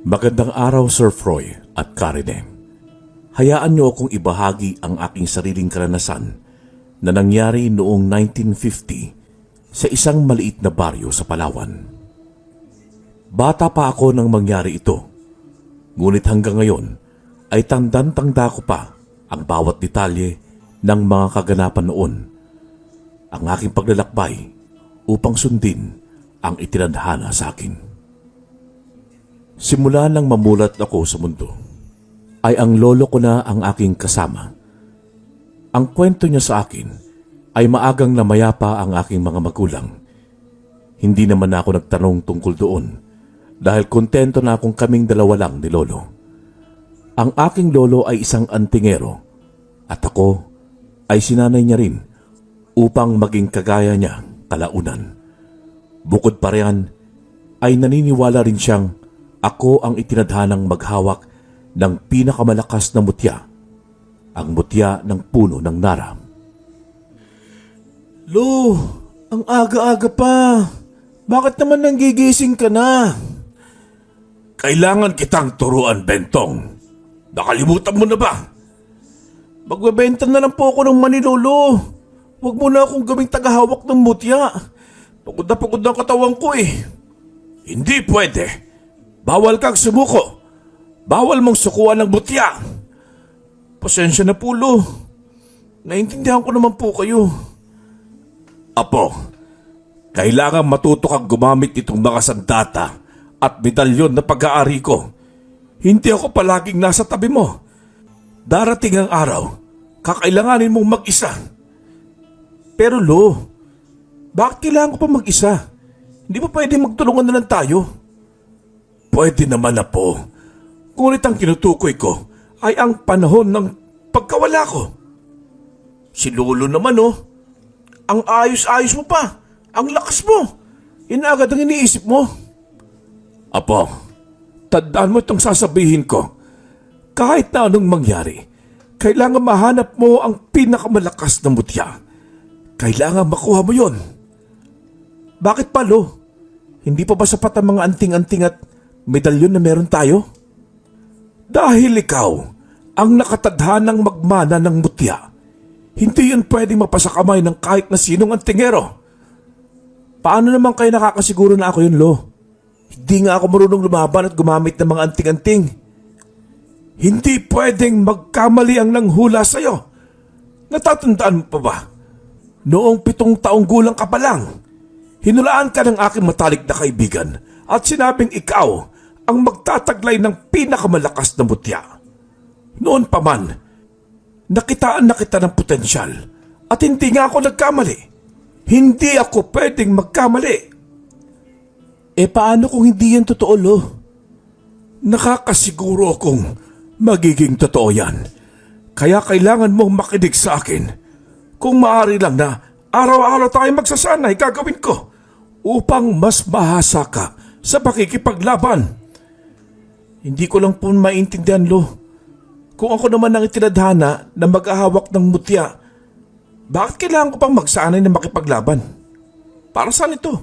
Magandang araw, Sir Froy at Karine. Hayaan niyo akong ibahagi ang aking sariling karanasan na nangyari noong 1950 sa isang maliit na baryo sa Palawan. Bata pa ako nang mangyari ito, ngunit hanggang ngayon ay tandang-tanda ko pa ang bawat detalye ng mga kaganapan noon. Ang aking paglalakbay upang sundin ang itinadhana sa akin. Simula nang mamulat ako sa mundo, ay ang lolo ko na ang aking kasama. Ang kwento niya sa akin ay maagang namayapa ang aking mga magulang. Hindi naman ako nagtanong tungkol doon dahil kontento na akong kaming dalawa lang ni lolo. Ang aking lolo ay isang antingero at ako ay sinanay niya rin upang maging kagaya niya kalaunan. Bukod pa riyan ay naniniwala rin siyang ako ang itinadhanang maghawak ng pinakamalakas na mutya, ang mutya ng puno ng nara. Lo, ang aga-aga pa. Bakit naman nanggigising ka na? Kailangan kitang turuan, Bentong. Nakalimutan mo na ba? Magbebenta na lang po ako ng mani, Lolo. Huwag mo na akong gawing tagahawak ng mutya. Pagod na ang katawan ko eh. Hindi pwede. Bawal kang sumuko. Bawal mong sukuan ng mutya. Pasensya na po, Lo. Naintindihan ko naman po kayo. Apo, kailangan matuto kang gumamit itong mga sandata at medalyon na pag-aari ko. Hindi ako palaging nasa tabi mo. Darating ang araw, kakailanganin mong mag-isa. Pero Lo, bakit kailangan ko pa mag-isa? Hindi pa pwede magtulungan na lang tayo? Pwede naman na po. Ngunit ang kinutukoy ko ay ang panahon ng pagkawala ko. Si Lolo naman ang ayos-ayos mo pa. Ang lakas mo. Yun agad ang iniisip mo. Apo, tandaan mo itong sasabihin ko. Kahit na anong mangyari, kailangan mahanap mo ang pinakamalakas na mutya. Kailangan makuha mo yon. Bakit pa, Lo? Hindi pa ba sapat ang mga anting-anting at medalyon na meron tayo? Dahil ikaw ang nakatadhanang magmana ng mutya, hindi yun pwedeng mapasakamay ng kahit na sinong antingero. Paano naman kayo nakakasiguro na ako yun, Lo? Hindi nga ako marunong lumaban at gumamit ng mga anting-anting. Hindi pwedeng magkamali ang nanghula sa'yo. Natatandaan mo pa ba? Noong 7 taong gulang ka pa lang, hinulaan ka ng aking matalik na kaibigan at sinabing ikaw ang magtataglay ng pinakamalakas na mutya. Noon pa man, nakitaan na kita ng potensyal at hindi nga ako nagkamali. Hindi ako pwedeng magkamali. Paano kung hindi yan totoo, Lo? Nakakasiguro akong magiging totoo yan. Kaya kailangan mong makinig sa akin. Kung maaari lang na araw-araw tayo magsasanay, gagawin ko upang mas mahasa ka sa pakikipaglaban. Hindi ko lang po maintindihan, Lo. Kung ako naman ang itinadhana na mag-ahawak ng mutya, bakit kailangan ko pang magsanay na makipaglaban? Para saan ito?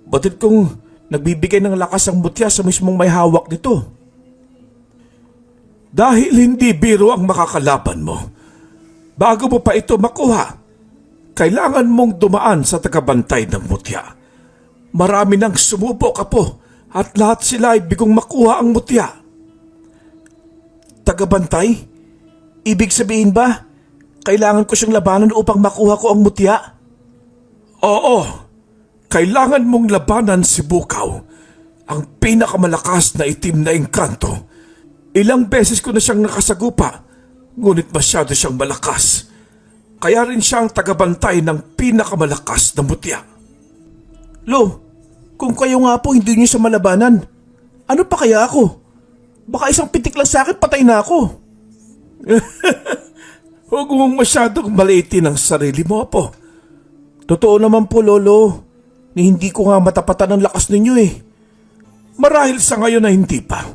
Batid kung nagbibigay ng lakas ang mutya sa mismong may hawak nito? Dahil hindi biro ang makakalaban mo, bago mo pa ito makuha, kailangan mong dumaan sa tagabantay ng mutya. Marami nang sumubok ka po at lahat sila ay bigong makuha ang mutya. Tagabantay? Ibig sabihin ba, kailangan ko siyang labanan upang makuha ko ang mutya? Oo, kailangan mong labanan si Bukaw, ang pinakamalakas na itim na engkanto. Ilang beses ko na siyang nakasagupa, ngunit masyado siyang malakas. Kaya rin siyang tagabantay ng pinakamalakas na mutya. Lo, kung kayo nga po hindi niyo siya malabanan, ano pa kaya ako? Baka isang pitik lang sa akin, patay na ako. Huwag mong masyadong maliitin ang sarili mo, Apo. Totoo naman po, Lolo, ni hindi ko nga matapatan ang lakas ninyo eh. Marahil sa ngayon na hindi pa.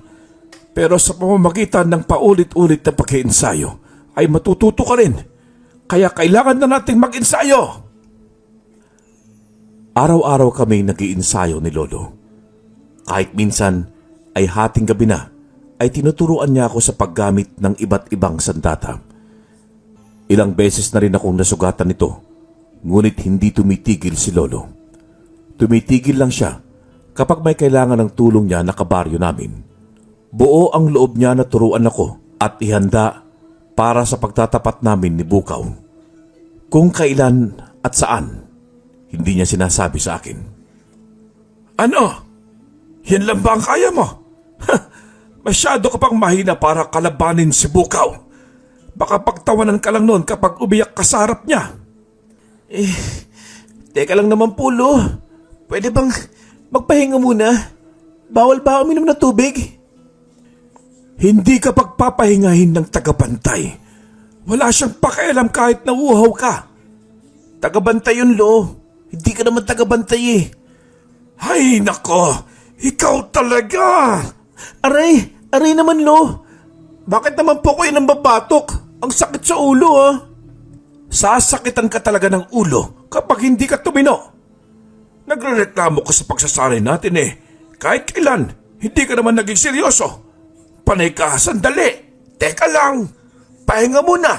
Pero sa pamamagitan ng paulit-ulit na pag-iensayo ay matututo ka rin. Kaya kailangan na nating mag-ensayo. Araw-araw kami nag-iensayo ni Lolo. Kahit minsan ay hating gabi na ay tinuturuan niya ako sa paggamit ng iba't ibang sandata. Ilang beses na rin akong nasugatan nito, ngunit hindi tumitigil si Lolo. Tumitigil lang siya kapag may kailangan ng tulong niya na kabaryo namin. Buo ang loob niya na turuan ako at ihanda para sa pagtatapat namin ni Bukaw. Kung kailan at saan, hindi niya sinasabi sa akin. Ano? Yan lang ba ang kaya mo? Masyado ka pang mahina para kalabanin si Bukaw. Baka pagtawanan ka lang noon kapag umiyak ka sa harap niya. Teka lang naman po, Lo. Pwede bang magpahinga muna? Bawal ba uminom ng tubig? Hindi ka pagpapahingahin ng tagabantay. Wala siyang pakialam kahit nauuhaw ka. Tagabantay yun, Lo. Hindi ka naman tagabantay eh. Ay, nako. Ikaw talaga. Aray naman, Lo. Bakit naman po kayo nang babatok? Ang sakit sa ulo, ah. Sasakitan ka talaga ng ulo kapag hindi ka tumino. Nagrereklamo ka sa pagsasanay natin eh. Kahit kailan, hindi ka naman naging seryoso. Panay ka, sandali. Teka lang. Pahinga muna.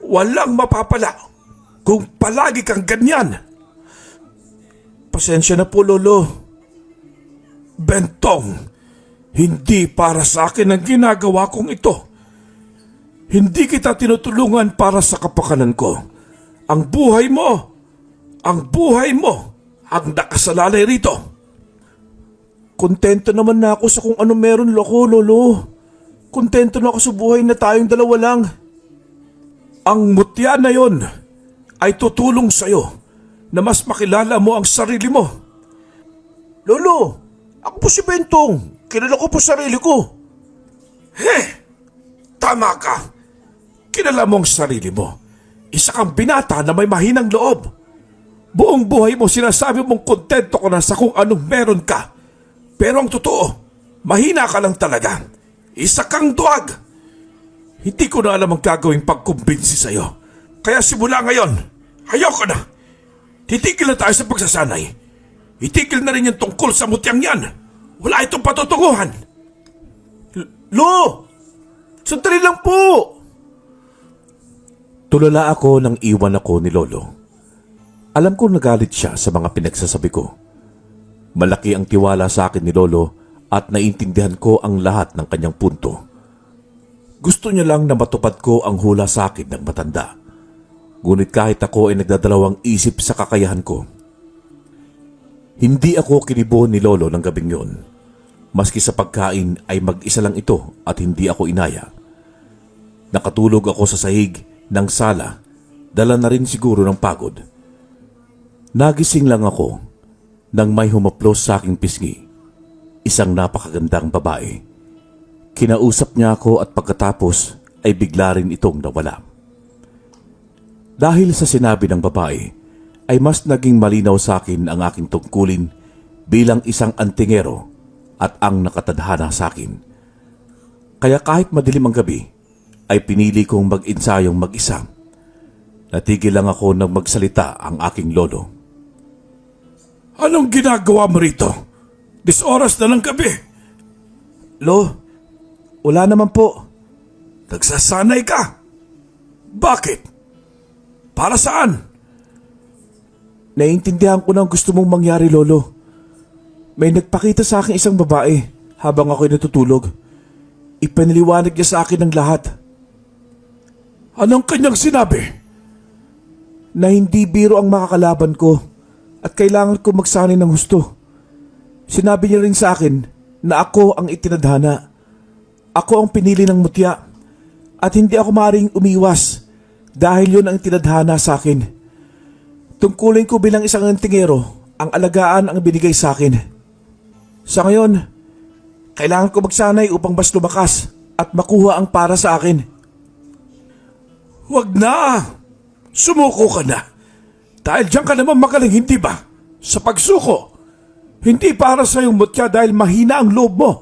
Walang mapapala kung palagi kang ganyan. Pasensya na po, Lolo. Bentong, hindi para sa akin ang ginagawa kong ito. Hindi kita tinutulungan para sa kapakanan ko. Ang buhay mo ang nakasalalay rito. Kontento naman na ako sa kung ano meron loko, Lolo. Kontento na ako sa buhay na tayong dalawa lang. Ang mutya na yon ay tutulong sa'yo na mas makilala mo ang sarili mo. Lolo, ako po si Bentong. Kilala ko po sarili ko. Tama ka. Kilala mo ang sarili mo. Isa kang binata na may mahinang loob. Buong buhay mo sinasabi mong kontento ka na sa kung anong meron ka. Pero ang totoo, mahina ka lang talaga. Isa kang duwag. Hindi ko na alam ang gagawing pagkumbinsi sa'yo. Kaya simula ngayon, ayoko na. Titigil na tayo sa pagsasanay. Itigil na rin yung tungkol sa mutyang yan. Wala itong patutunguhan. Lo! Sandali lang po! Tulala ako nang iwan ako ni Lolo. Alam kong nagalit siya sa mga pinagsasabi ko. Malaki ang tiwala sa akin ni Lolo at naiintindihan ko ang lahat ng kanyang punto. Gusto niya lang na matupad ko ang hula sa akin ng matanda. Ngunit kahit ako ay nagdadalawang isip sa kakayahan ko, hindi ako kinibo ni Lolo ng gabing yun. Maski sa pagkain ay mag-isa lang ito at hindi ako inaya. Nakatulog ako sa sahig ng sala, dala na rin siguro ng pagod. Nagising lang ako nang may humaplos sa aking pisngi. Isang napakagandang babae. Kinausap niya ako at pagkatapos ay bigla rin itong nawala. Dahil sa sinabi ng babae, ay mas naging malinaw sa akin ang aking tungkulin bilang isang antingero at ang nakatadhana sa akin. Kaya kahit madilim ang gabi, ay pinili kong mag-insayong mag-isa. Natigil lang ako nang magsalita ang aking lolo. Anong ginagawa mo rito? 10 oras na ng gabi. Lo, wala naman po. Nagsasanay ka. Bakit? Para saan? Naiintindihan ko na ang gusto mong mangyari, Lolo. May nagpakita sa akin isang babae habang ako'y natutulog. Ipaniliwanag niya sa akin ang lahat. Anong kanyang sinabi? Na hindi biro ang makakalaban ko at kailangan ko magsanay ng husto. Sinabi niya rin sa akin na ako ang itinadhana. Ako ang pinili ng mutya at hindi ako maaaring umiwas dahil yun ang itinadhana sa akin. Tungkulin ko bilang isang antingero, ang alagaan ang binigay sa akin. Sa ngayon, kailangan ko magsanay upang mas lumakas at makuha ang para sa akin. Wag na! Sumuko ka na! Dahil diyan ka naman magaling, hindi ba? Sa pagsuko. Hindi para sa iyong mutya dahil mahina ang loob mo.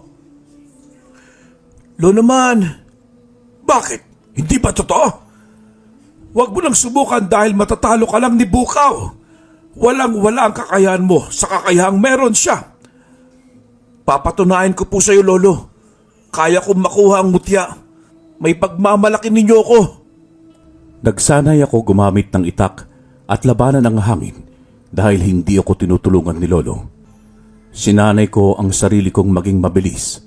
Lo naman. Bakit? Hindi ba totoo? Huwag mo nang subukan dahil matatalo ka lang ni Bukaw. Walang-wala ang kakayahan mo sa kakayahang meron siya. Papatunayan ko po sa iyo, Lolo. Kaya kong makuha ang mutya. May pagmamalaki ninyo ko. Nagsanay ako gumamit ng itak at labanan ang hangin dahil hindi ako tinutulungan ni Lolo. Sinanay ko ang sarili kong maging mabilis.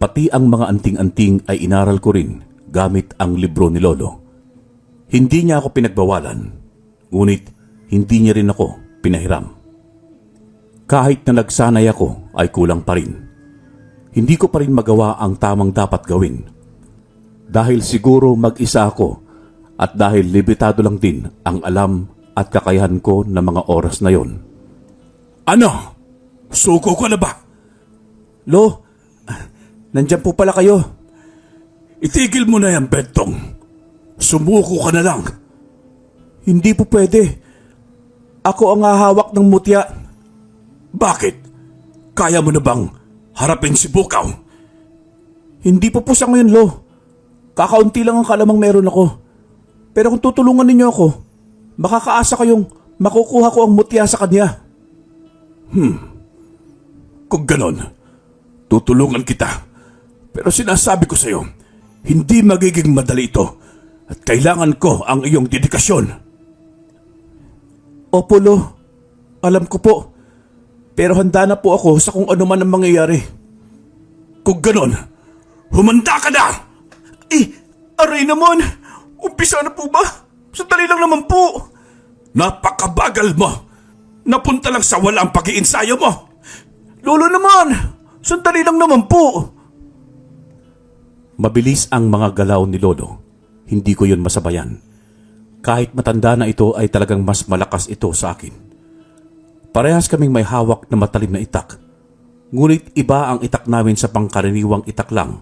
Pati ang mga anting-anting ay inaral ko rin gamit ang libro ni Lolo. Hindi niya ako pinagbawalan, ngunit hindi niya rin ako pinahiram. Kahit na nagsanay ako ay kulang pa rin. Hindi ko pa rin magawa ang tamang dapat gawin. Dahil siguro mag-isa ako at dahil limitado lang din ang alam at kakayahan ko na mga oras na yon. Ano? Suko ko na ba? Lo, nandyan po pala kayo. Itigil mo na yan, Bentong. Sumuko ka na lang. Hindi po pwede. Ako ang hahawak ng mutya. Bakit? Kaya mo na bang harapin si Bukaw? Hindi po sa ngayon, Lo. Kakaunti lang ang kalamang meron ako. Pero kung tutulungan ninyo ako, makakaasa kayong makukuha ko ang mutya sa kanya. Kung ganon, tutulungan kita. Pero sinasabi ko sa iyo, hindi magiging madali ito at kailangan ko ang iyong dedikasyon. Opo, Lo. Alam ko po. Pero handa na po ako sa kung ano man ang mangyayari. Kung ganon, humanda ka na! Aray naman! Umpisa na po ba? Sandali lang naman po. Napakabagal mo! Napunta lang sa walang pag-iinsayo mo! Lolo naman! Sandali lang naman po. Mabilis ang mga galaw ni Lolo. Hindi ko yun masabayan. Kahit matanda na ito ay talagang mas malakas ito sa akin. Parehas kaming may hawak na matalim na itak. Ngunit iba ang itak namin sa pangkaraniwang itak lang.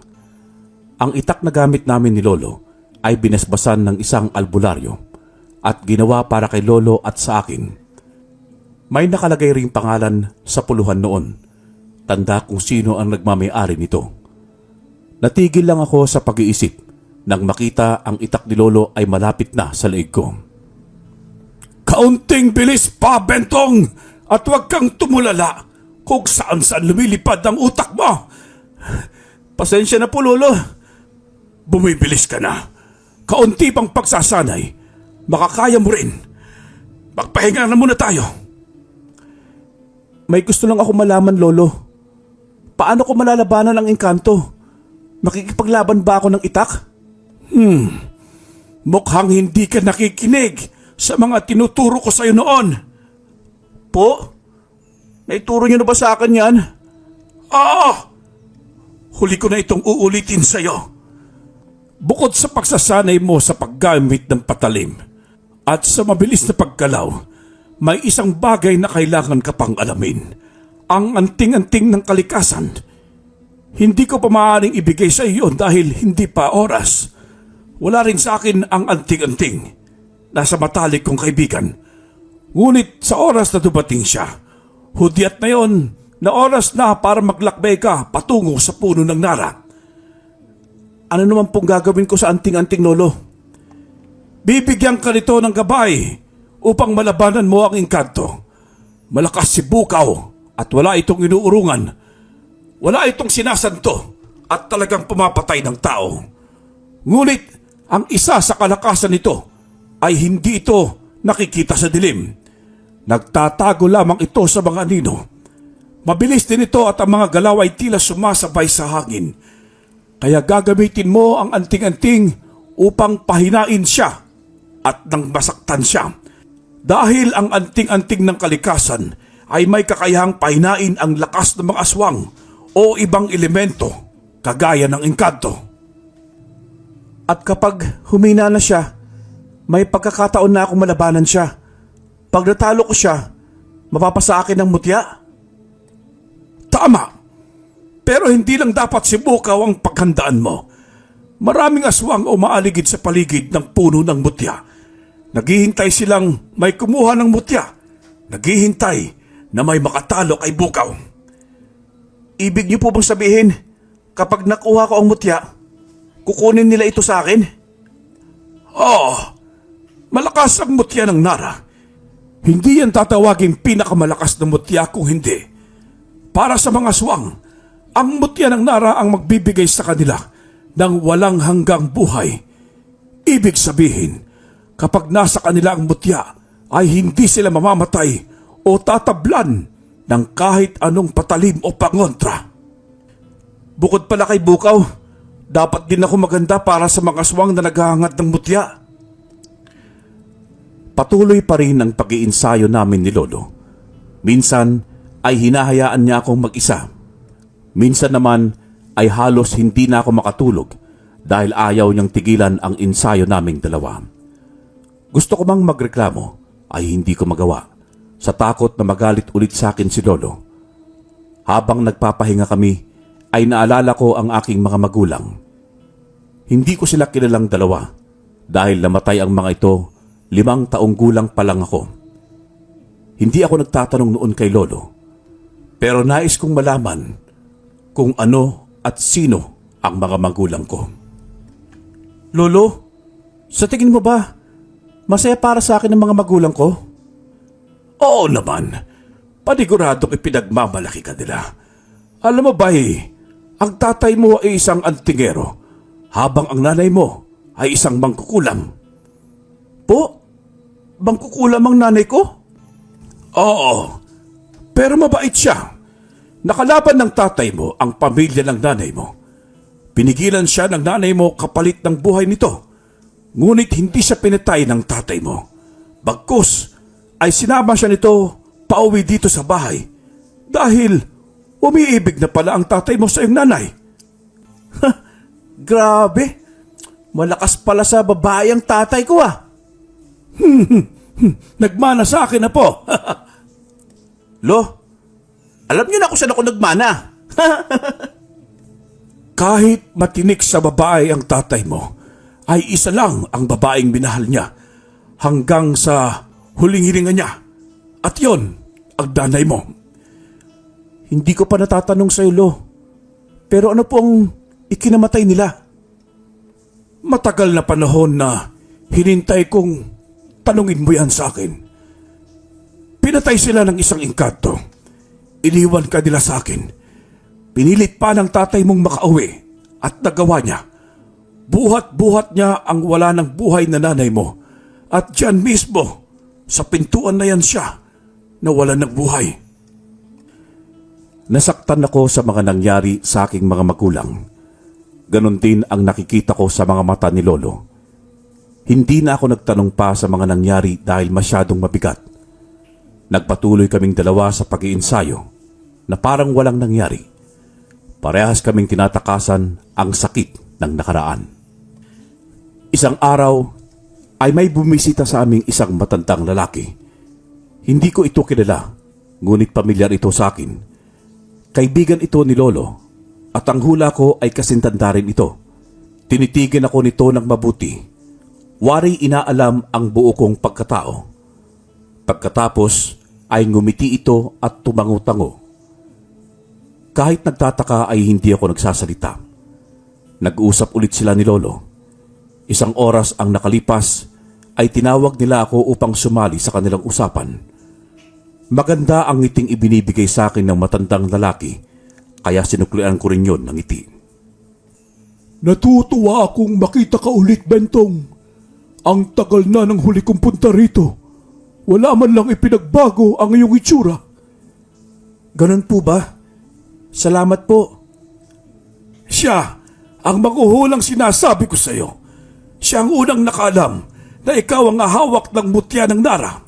Ang itak na gamit namin ni Lolo ay binasbasan ng isang albularyo at ginawa para kay Lolo at sa akin. May nakalagay ring pangalan sa puluhan noon. Tanda kung sino ang nagmamay-ari nito. Natigil lang ako sa pag-iisip nang makita ang itak ni Lolo ay malapit na sa leeg ko. Kaunting bilis pa, Bentong! At huwag kang tumulala kung saan-saan lumilipad ang utak mo! Pasensya na po, Lolo. Bumibilis ka na. Kaunti pang pagsasanay, makakaya mo rin. Magpahinga na muna tayo. May gusto lang ako malaman, Lolo. Paano ko malalabanan ang engkanto? Makikipaglaban ba ako ng itak? Mukhang hindi ka nakikinig sa mga tinuturo ko sa'yo noon. Po? Naituro niyo na ba sa akin yan? Oo! Huli ko na itong uulitin sa'yo. Bukod sa pagsasanay mo sa paggamit ng patalim at sa mabilis na paggalaw, may isang bagay na kailangan ka pang alamin. Ang anting-anting ng kalikasan. Hindi ko pa maaaring ibigay sa iyo dahil hindi pa oras. Wala rin sa akin ang anting-anting. Nasa matalik kong kaibigan. Ngunit sa oras na dumating siya, hudyat na yon na oras na para maglakbay ka patungo sa puno ng nara. Ano naman pong gagawin ko sa anting-anting, Lolo? Bibigyan ka nito ng gabay upang malabanan mo ang engkanto. Malakas si Bukaw at wala itong inuurungan. Wala itong sinasanto at talagang pumapatay ng tao. Ngunit ang isa sa kalakasan nito ay hindi ito nakikita sa dilim. Nagtatago lamang ito sa mga anino. Mabilis din ito at ang mga galaw ay tila sumasabay sa hangin. Kaya gagamitin mo ang anting-anting upang pahinain siya at nang masaktan siya. Dahil ang anting-anting ng kalikasan ay may kakayahang pahinain ang lakas ng mga aswang o ibang elemento kagaya ng engkanto. At kapag humina na siya, may pagkakataon na akong malabanan siya. Pag natalo ko siya, mapapasa akin ng mutya? Tama! Pero hindi lang dapat si Bukaw ang paghandaan mo. Maraming aswang o maaligid sa paligid ng puno ng mutya. Naghihintay silang may kumuha ng mutya. Naghihintay na may makatalo kay Bukaw. Ibig niyo po bang sabihin, kapag nakuha ko ang mutya, kukunin nila ito sa akin? Malakas ang mutya ng nara. Hindi yan tatawaging pinakamalakas na mutya kung hindi. Para sa mga aswang, Ang mutya ng Nara ang magbibigay sa kanila ng walang hanggang buhay. Ibig sabihin, kapag nasa kanila ang mutya, ay hindi sila mamamatay o tatablan ng kahit anong patalim o pangontra. Bukod pala kay Bukaw, dapat din ako maganda para sa mga aswang na naghahangad ng mutya. Patuloy pa rin ang pag-iinsayo namin ni Lolo. Minsan ay hinahayaan niya akong mag-isa. Minsan naman ay halos hindi na ako makatulog dahil ayaw niyang tigilan ang ensayo naming dalawa. Gusto ko mang magreklamo ay hindi ko magawa sa takot na magalit ulit sa akin si Lolo. Habang nagpapahinga kami ay naalala ko ang aking mga magulang. Hindi ko sila kilalang dalawa dahil namatay ang mga ito 5 taong gulang pa lang ako. Hindi ako nagtatanong noon kay Lolo, pero nais kong malaman kung ano at sino ang mga magulang ko. Lolo, sa tingin mo ba, masaya para sa akin ang mga magulang ko? Oo naman, paniguradong ipinagmamalaki ka nila. Alam mo ba ang tatay mo ay isang antingero, habang ang nanay mo ay isang mangkukulam. Po? Mangkukulam ang nanay ko? Oo, pero mabait siya. Nakalaban ng tatay mo ang pamilya ng nanay mo. Pinigilan siya ng nanay mo kapalit ng buhay nito. Ngunit hindi siya pinatay ng tatay mo. Bagkus ay sinama siya nito pauwi dito sa bahay dahil umiibig na pala ang tatay mo sa iyong nanay. Grabe, malakas pala sa babae ang tatay ko ah. Nagmana sa akin na po. Lo, alam niyo na kung saan ako nagmana. Kahit matinik sa babae ang tatay mo, ay isa lang ang babaeng minahal niya hanggang sa huling hininga niya. At yon ang nanay mo. Hindi ko pa natatanong sa iyo, Lo. Pero ano po ang ikinamatay nila? Matagal na panahon na hinintay kong tanungin mo yan sa akin. Pinatay sila ng isang engkanto. Iniwan ka nila sa akin. Pinilit pa ng tatay mong makauwi at nagawa niya. Buhat-buhat niya ang wala ng buhay na nanay mo. At diyan mismo, sa pintuan na yan siya, nawala ng buhay. Nasaktan ako sa mga nangyari sa aking mga magulang. Ganon din ang nakikita ko sa mga mata ni Lolo. Hindi na ako nagtanong pa sa mga nangyari dahil masyadong mabigat. Nagpatuloy kaming dalawa sa pag-iinsayo na parang walang nangyari. Parehas kaming tinatakasan ang sakit ng nakaraan. Isang araw ay may bumisita sa aming isang matandang lalaki. Hindi ko ito kilala, ngunit pamilyar ito sa akin. Kaibigan ito ni Lolo at ang hula ko ay kasintanda rin ito. Tinitigan ako nito ng mabuti. Wari inaalam ang buo kong pagkatao. Pagkatapos ay ngumiti ito at tumango-tango. Kahit nagtataka ay hindi ako nagsasalita. Nag-uusap ulit sila ni Lolo. Isang oras ang nakalipas ay tinawag nila ako upang sumali sa kanilang usapan. Maganda ang ngiting ibinibigay sa akin ng matandang lalaki, kaya sinuklian ko rin yun ng ngiti. Natutuwa akong makita ka ulit, Bentong. Ang tagal na ng huli kong punta rito. Wala man lang ipinagbago ang iyong itsura. Ganun po ba? Salamat po. Siya ang maguhulang sinasabi ko sa iyo. Siya ang unang nakaalam na ikaw ang hawak ng mutya ng Nara.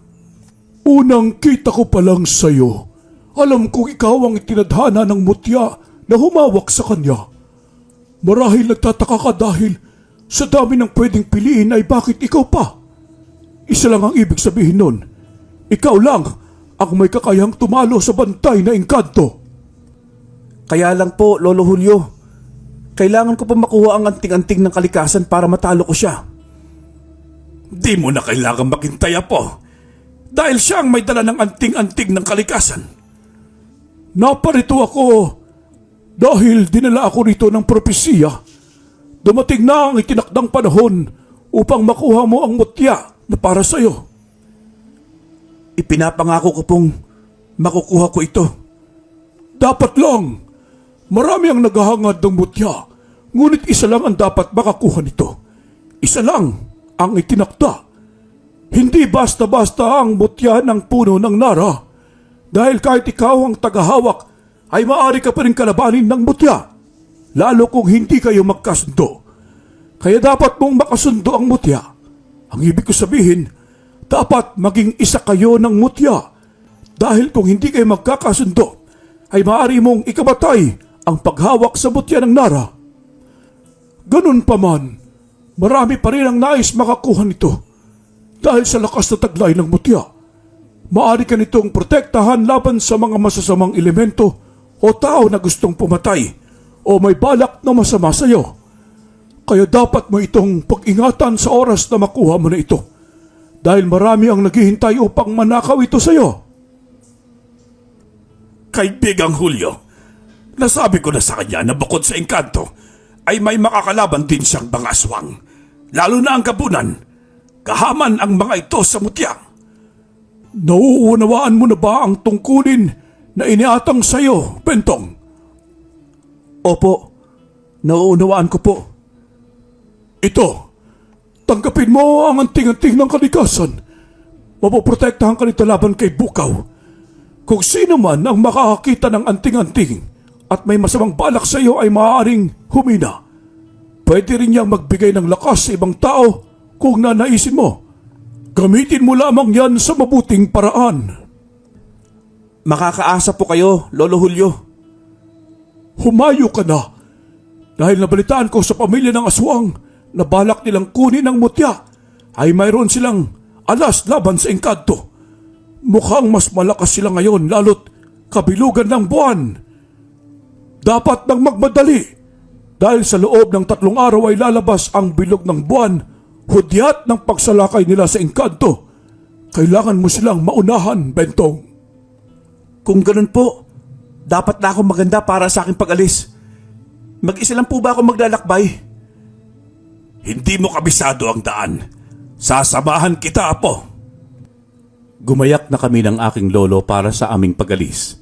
Unang kita ko pa lang sa iyo. Alam kong ikaw ang itinadhana ng mutya na humawak sa kanya. Marahil nagtataka ka dahil sa dami ng pwedeng piliin ay bakit ikaw pa? Isa lang ang ibig sabihin nun. Ikaw lang ang may kakayang tumalo sa bantay na engkanto. Kaya lang po, Lolo Julio. Kailangan ko pa makuha ang anting-anting ng kalikasan para matalo ko siya. Di mo na kailangan maghintay po. Dahil siya ang may dala ng anting-anting ng kalikasan. Naparito ako dahil dinala ako rito ng propesiya. Dumating na ang itinakdang panahon upang makuha mo ang mutya na para sa iyo. Ipinapangako ko pong makukuha ko ito. Dapat lang Marami ang naghahangad ng mutya, ngunit isa lang ang dapat makakuha nito. Isa lang ang itinakda. Hindi basta-basta ang mutya ng puno ng nara. Dahil kahit ikaw ang tagahawak, ay maaari ka pa rin kalabanin ng mutya. Lalo kung hindi kayo magkasundo. Kaya dapat mong makasundo ang mutya. Ang ibig ko sabihin, dapat maging isa kayo ng mutya. Dahil kung hindi kayo magkakasundo, ay maaari mong ikamatay ang paghawak sa mutya ng nara. Ganun pa man, marami pa rin ang nais makakuha nito. Dahil sa lakas na taglay ng mutya, maaari ka nitong protektahan laban sa mga masasamang elemento o tao na gustong pumatay o may balak na masama sa iyo. Kaya dapat mo itong pag-ingatan sa oras na makuha mo na ito. Dahil marami ang naghihintay upang manakaw ito sa iyo. Kaibigang Julio, nasabi ko na sa kanya na bukod sa engkanto, ay may makakalaban din siyang mga aswang. Lalo na ang gabunan. Kahaman ang mga ito sa mutya. Nauunawaan mo na ba ang tungkulin na iniatang sa iyo, Bentong? Opo, nauunawaan ko po. Ito, tanggapin mo ang anting-anting ng kalikasan. Mapoprotektahan ka nito laban kay Bukaw. Kung sino man ang makakakita ng anting-anting at may masamang balak sa iyo ay maaaring humina. Pwede rin niyang magbigay ng lakas sa ibang tao kung nanaisin mo. Gamitin mo lamang yan sa mabuting paraan. Makakaasa po kayo, Lolo Julio. Humayo ka na. Dahil nabalitaan ko sa pamilya ng aswang na balak nilang kunin ang mutya, ay mayroon silang alas laban sa engkanto. Mukhang mas malakas sila ngayon lalo't kabilugan ng buwan. Dapat nang magmadali dahil sa loob ng 3 araw ay lalabas ang bilog ng buwan, hudyat ng pagsalakay nila sa engkanto. Kailangan mo silang maunahan, Bentong. Kung ganun po, dapat na ako maganda para sa aking pag-alis. Mag-isa lang po ba ako maglalakbay? Hindi mo kabisado ang daan. Sasamahan kita, Apo. Gumayak na kami ng aking lolo para sa aming pag-alis.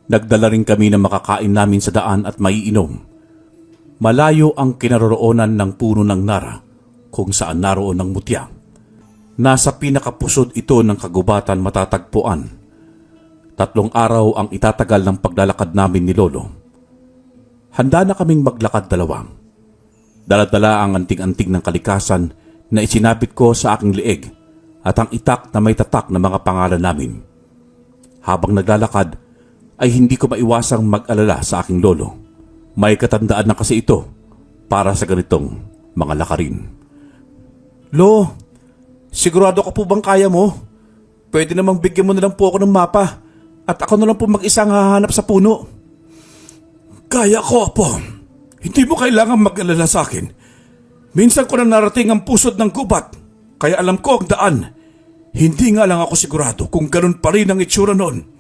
Nagdala rin kami ng makakain namin sa daan at maiinom. Malayo ang kinaroroonan ng puno ng nara kung saan naroon ang mutya. Nasa pinakapusod ito ng kagubatan matatagpuan. 3 araw ang itatagal ng paglalakad namin ni Lolo. Handa na kaming maglakad 2. Dala-dala ang anting-anting ng kalikasan na isinapit ko sa aking leeg at ang itak na may tatak na mga pangalan namin. Habang naglalakad ay hindi ko maiwasang mag-alala sa aking lolo. May katandaan na kasi ito para sa ganitong mga lakarin. Lo, sigurado ka po bang kaya mo? Pwede namang bigyan mo na lang po ako ng mapa at ako na lang po mag-isang hahanap sa puno. Kaya ko, Apo. Hindi mo kailangan mag-alala sa akin. Minsan ko na narating ang pusod ng gubat, kaya alam ko ang daan. Hindi nga lang ako sigurado kung ganun pa rin ang itsura noon.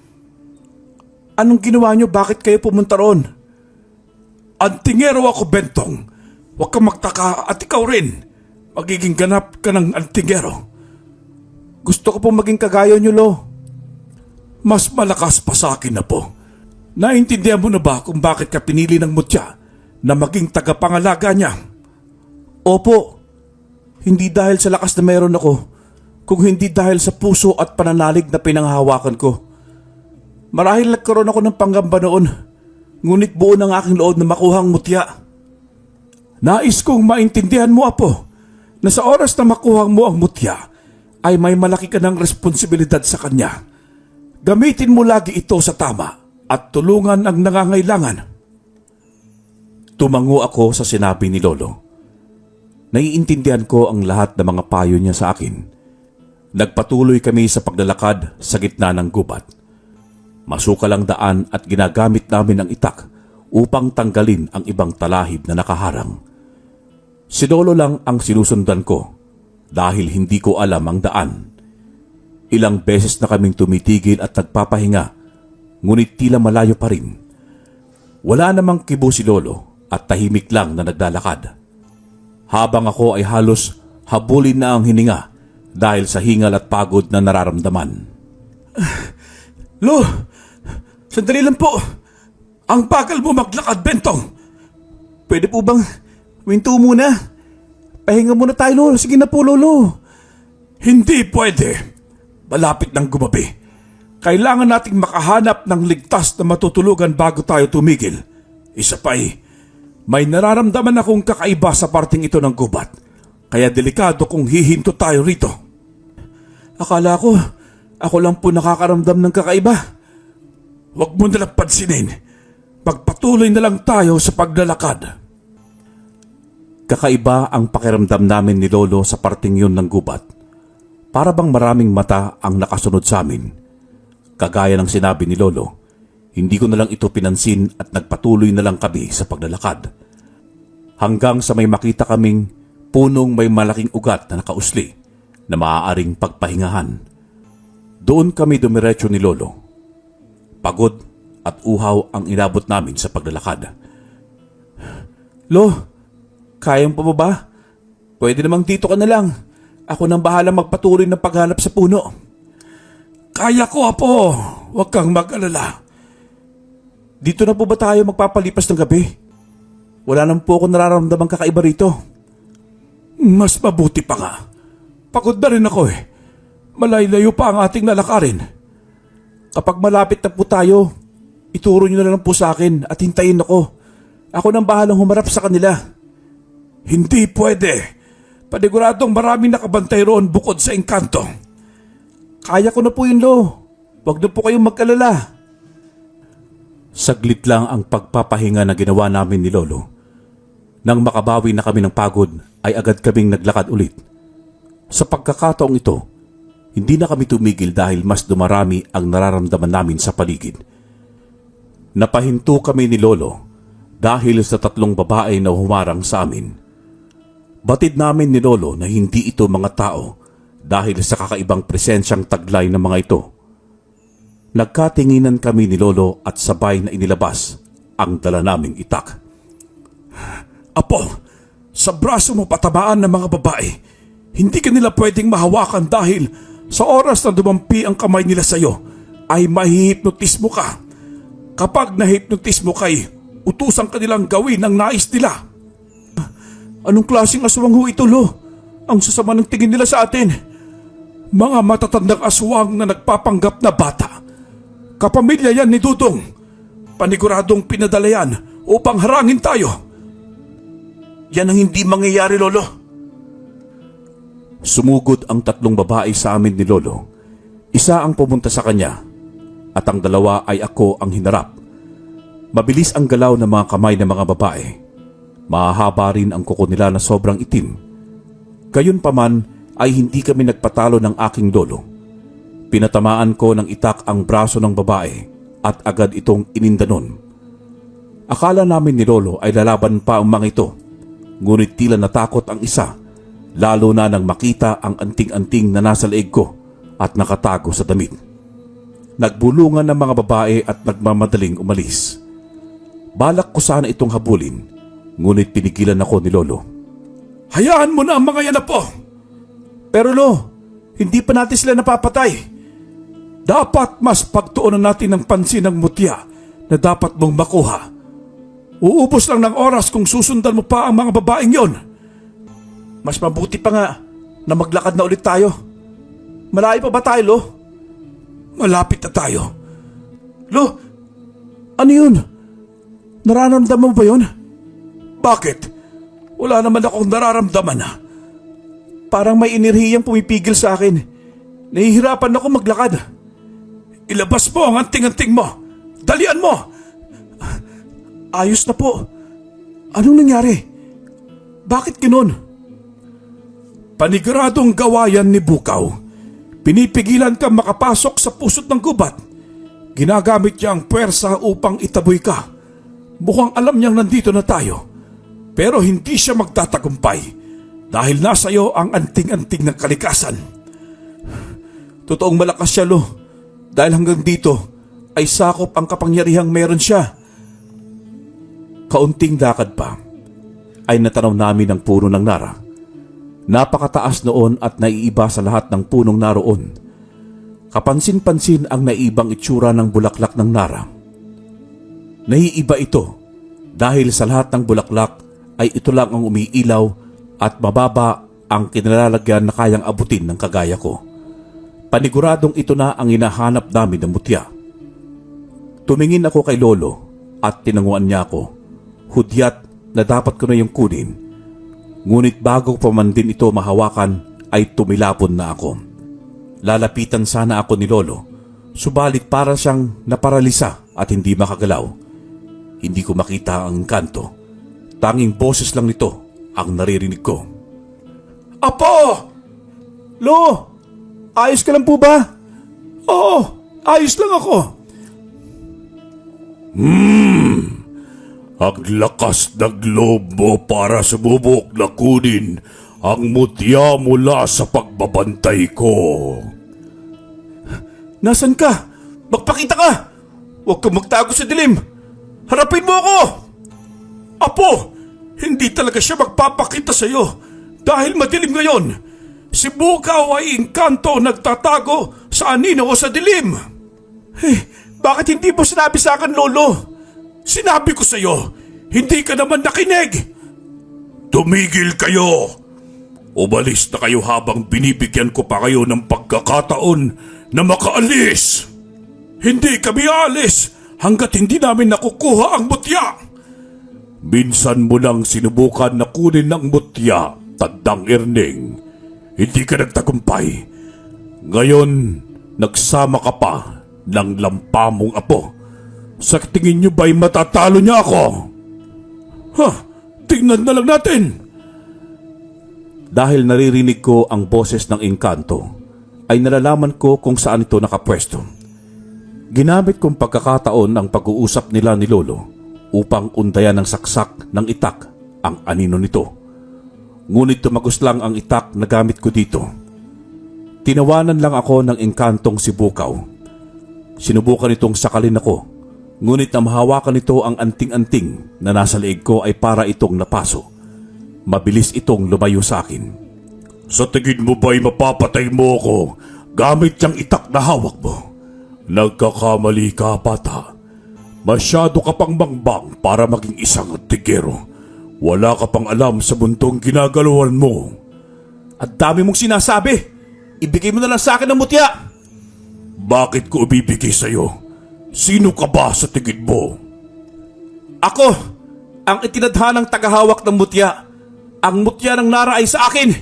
Anong ginawa niyo? Bakit kayo pumunta roon? Antingero ako, Bentong. Huwag kang magtaka at ikaw rin. Magiging ganap ka ng antingero. Gusto ko pong maging kagaya niyo, Lo. Mas malakas pa sa akin na po. Naintindihan mo na ba kung bakit ka pinili ng mutya na maging tagapangalaga niya? Opo. Hindi dahil sa lakas na meron ako, kung hindi dahil sa puso at pananalig na pinanghahawakan ko. Marahil nagkaroon ako ng panggamba noon, ngunit buo ng aking loob na makuhang mutya. Nais kong maintindihan mo, Apo, na sa oras na makuha mo ang mutya, ay may malaki ka ng responsibilidad sa kanya. Gamitin mo lagi ito sa tama at tulungan ang nangangailangan. Tumango ako sa sinabi ni Lolo. Naiintindihan ko ang lahat ng mga payo niya sa akin. Nagpatuloy kami sa paglalakad sa gitna ng gubat. Masukal ang daan at ginagamit namin ang itak upang tanggalin ang ibang talahib na nakaharang. Si Lolo lang ang sinusundan ko dahil hindi ko alam ang daan. Ilang beses na kaming tumitigil at nagpapahinga, ngunit tila malayo pa rin. Wala namang kibo si Lolo at tahimik lang na naglalakad. Habang ako ay halos habulin na ang hininga dahil sa hingal at pagod na nararamdaman. Lo, sandali lang po. Ang bagal mo maglakad, Bentong! Pwede po bang winto muna? Pahinga muna tayo, Lolo. Sige na po, Lolo. Hindi pwede. Malapit ng gumabi. Kailangan nating makahanap ng ligtas na matutulugan bago tayo tumigil. Isa pa may nararamdaman akong kakaiba sa parting ito ng gubat. Kaya delikado kung hihinto tayo rito. Akala ko, ako lang po nakakaramdam ng kakaiba. Huwag mo nalang pansinin. Magpatuloy na lang tayo sa paglalakad. Kakaiba ang pakiramdam namin ni Lolo sa parting yun ng gubat. Para bang maraming mata ang nakasunod sa amin. Kagaya ng sinabi ni Lolo, hindi ko na lang ito pinansin at nagpatuloy na lang kami sa paglalakad. Hanggang sa may makita kaming punong may malaking ugat na nakausli na maaaring pagpahingahan. Doon kami dumiretso ni Lolo. Pagod at uhaw ang inabot namin sa paglalakad. Lo, kayang pa ba? Pwede namang dito ka na lang. Ako nang bahala magpatuloy ng paghanap sa puno. Kaya ko, Apo. Huwag kang mag-alala. Dito na po ba tayo magpapalipas ng gabi? Wala nang po ako nararamdamang kakaiba rito. Mas mabuti pa nga. Pagod na rin ako Malaylayo pa ang ating lalakarin. Kapag malapit na po tayo, ituro niyo na lang po sa akin at hintayin ako. Ako nang bahalang humarap sa kanila. Hindi pwede. Paniguradong maraming nakabantay roon bukod sa engkanto. Kaya ko na po yun, Lo. Huwag na po kayong mag-alala. Saglit lang ang pagpapahinga na ginawa namin ni Lolo. Nang makabawi na kami ng pagod, ay agad kaming naglakad ulit. Sa pagkakataong ito, hindi na kami tumigil dahil mas dumarami ang nararamdaman namin sa paligid. Napahinto kami ni Lolo dahil sa 3 babae na humarang sa amin. Batid namin ni Lolo na hindi ito mga tao dahil sa kakaibang presensyang taglay ng mga ito. Nagkatinginan kami ni Lolo at sabay na inilabas ang dala naming itak. Apo, sa braso mo patamaan ng mga babae. Hindi ka nila pwedeng mahawakan dahil sa oras na dumampi ang kamay nila sa'yo ay mahihipnotismo ka. Kapag nahipnotismo kay, utusan ka nilang gawin ang nais nila. Anong klaseng aswang ho ito, Lo? Ang sasama ng tingin nila sa atin. Mga matatandang aswang na nagpapanggap na bata. Kapamilya yan ni Dudong. Paniguradong pinadala yan upang harangin tayo. Yan ang hindi mangyayari, Lolo. Sumugod ang 3 babae sa amin ni Lolo. Isa ang pumunta sa kanya at ang 2 ay ako ang hinarap. Mabilis ang galaw ng mga kamay ng mga babae. Mahahaba rin ang kuko nila na sobrang itim. Gayunpaman ay hindi kami nagpatalo ng aking lolo. Pinatamaan ko ng itak ang braso ng babae at agad itong inindanon. Akala namin ni Lolo ay lalaban pa ang mga ito. Ngunit tila natakot ang isa, lalo na nang makita ang anting-anting na nasa leeg ko at nakatago sa damit. Nagbulungan ng mga babae at nagmamadaling umalis. Balak ko sana itong habulin, ngunit pinigilan ako ni Lolo. Hayaan mo na ang mga yan, Apo. Pero Lo, hindi pa natin sila napapatay. Dapat mas pagtuunan natin ng pansin ng mutya na dapat mong makuha. Uubos lang ng oras kung susundan mo pa ang mga babaeng yon. Mas mabuti pa nga na maglakad na ulit tayo. Malayo pa ba tayo, Lo? Malapit na tayo. Lo, ano yun? Nararamdaman mo ba yun? Bakit? Wala naman akong nararamdaman na. Parang may enerhiyang pumipigil sa akin. Nahihirapan ako maglakad. Ilabas mo ang anting-anting mo. Dalian mo! Ayos na po. Anong nangyari? Bakit ganoon? Paniguradong gawayan ni Bukaw. Pinipigilan ka makapasok sa pusot ng gubat. Ginagamit niya ang puwersa upang itaboy ka. Mukhang alam niyang nandito na tayo. Pero hindi siya magtatagumpay dahil nasa iyo ang anting-anting ng kalikasan. Totoong malakas siya, Lo. Dahil hanggang dito ay sakop ang kapangyarihang meron siya. Kaunting lakad pa ay natanaw namin ang puno ng nara. Napakataas noon at naiiba sa lahat ng punong naroon. Kapansin-pansin ang naibang itsura ng bulaklak ng nara. Naiiba ito dahil sa lahat ng bulaklak ay ito lang ang umiilaw at mababa ang kinalalagyan na kayang abutin ng kagaya ko. Paniguradong ito na ang hinahanap namin ng mutya. Tumingin ako kay Lolo at tinanguan niya ako. Hudyat na dapat ko na yung kunin. Ngunit bago pa man din ito mahawakan ay tumilapon na ako. Lalapitan sana ako ni Lolo, subalit para siyang naparalisa at hindi makagalaw. Hindi ko makita ang engkanto. Tanging boses lang nito ang naririnig ko. Apo! Lo! Ayos ka lang po ba? Oo, ayos lang ako. Ang lakas ng loob mo para sumubok na kunin ang mutya mula sa pagbabantay ko. Nasaan ka? Magpakita ka! Huwag kang magtago sa dilim! Harapin mo ako! Apo, hindi talaga siya magpapakita sa iyo dahil madilim ngayon. Si Bukaw ay engkanto nagtatago sa anino o sa dilim. Bakit hindi mo sinabi sa akin, Lolo? Sinabi ko sa iyo, hindi ka naman nakinig. Tumigil kayo! Umalis na kayo habang binibigyan ko pa kayo ng pagkakataon na makaalis. Hindi kami alis hanggat hindi namin nakukuha ang mutya. Minsan mo lang sinubukan na kunin ng mutya, Tandang Erning. Hindi ka nagtagumpay. Ngayon, nagsama ka pa ng lampa mong apo. Sa tingin niyo ba'y matatalo niya ako? Tingnan na lang natin. Dahil naririnig ko ang boses ng engkanto, ay nalalaman ko kung saan ito nakapwesto. Ginamit kong pagkakataon ang pag-uusap nila ni Lolo upang undayan ng saksak ng itak ang anino nito. Ngunit tumagos lang ang itak na gamit ko dito. Tinawanan lang ako ng engkantong si Bukaw. Sinubukan itong sakalin ako, ngunit na mahawakan nito ang anting-anting na nasa leeg ko ay para itong napaso. Mabilis itong lumayo sa akin. Sa tingin mo ba'y mapapatay mo ako gamit yung itak na hawak mo? Nagkakamali ka, bata. Masyado ka pang mangbang para maging isang tigero. Wala ka pang alam sa mundong ginagalawan mo. At dami mong sinasabi. Ibigay mo na lang sa akin ang mutya. Bakit ko ibibigay sa'yo? Sino ka ba sa tingin mo? Ako, ang itinadhanang tagahawak ng mutya. Ang mutya ng Nara ay sa akin.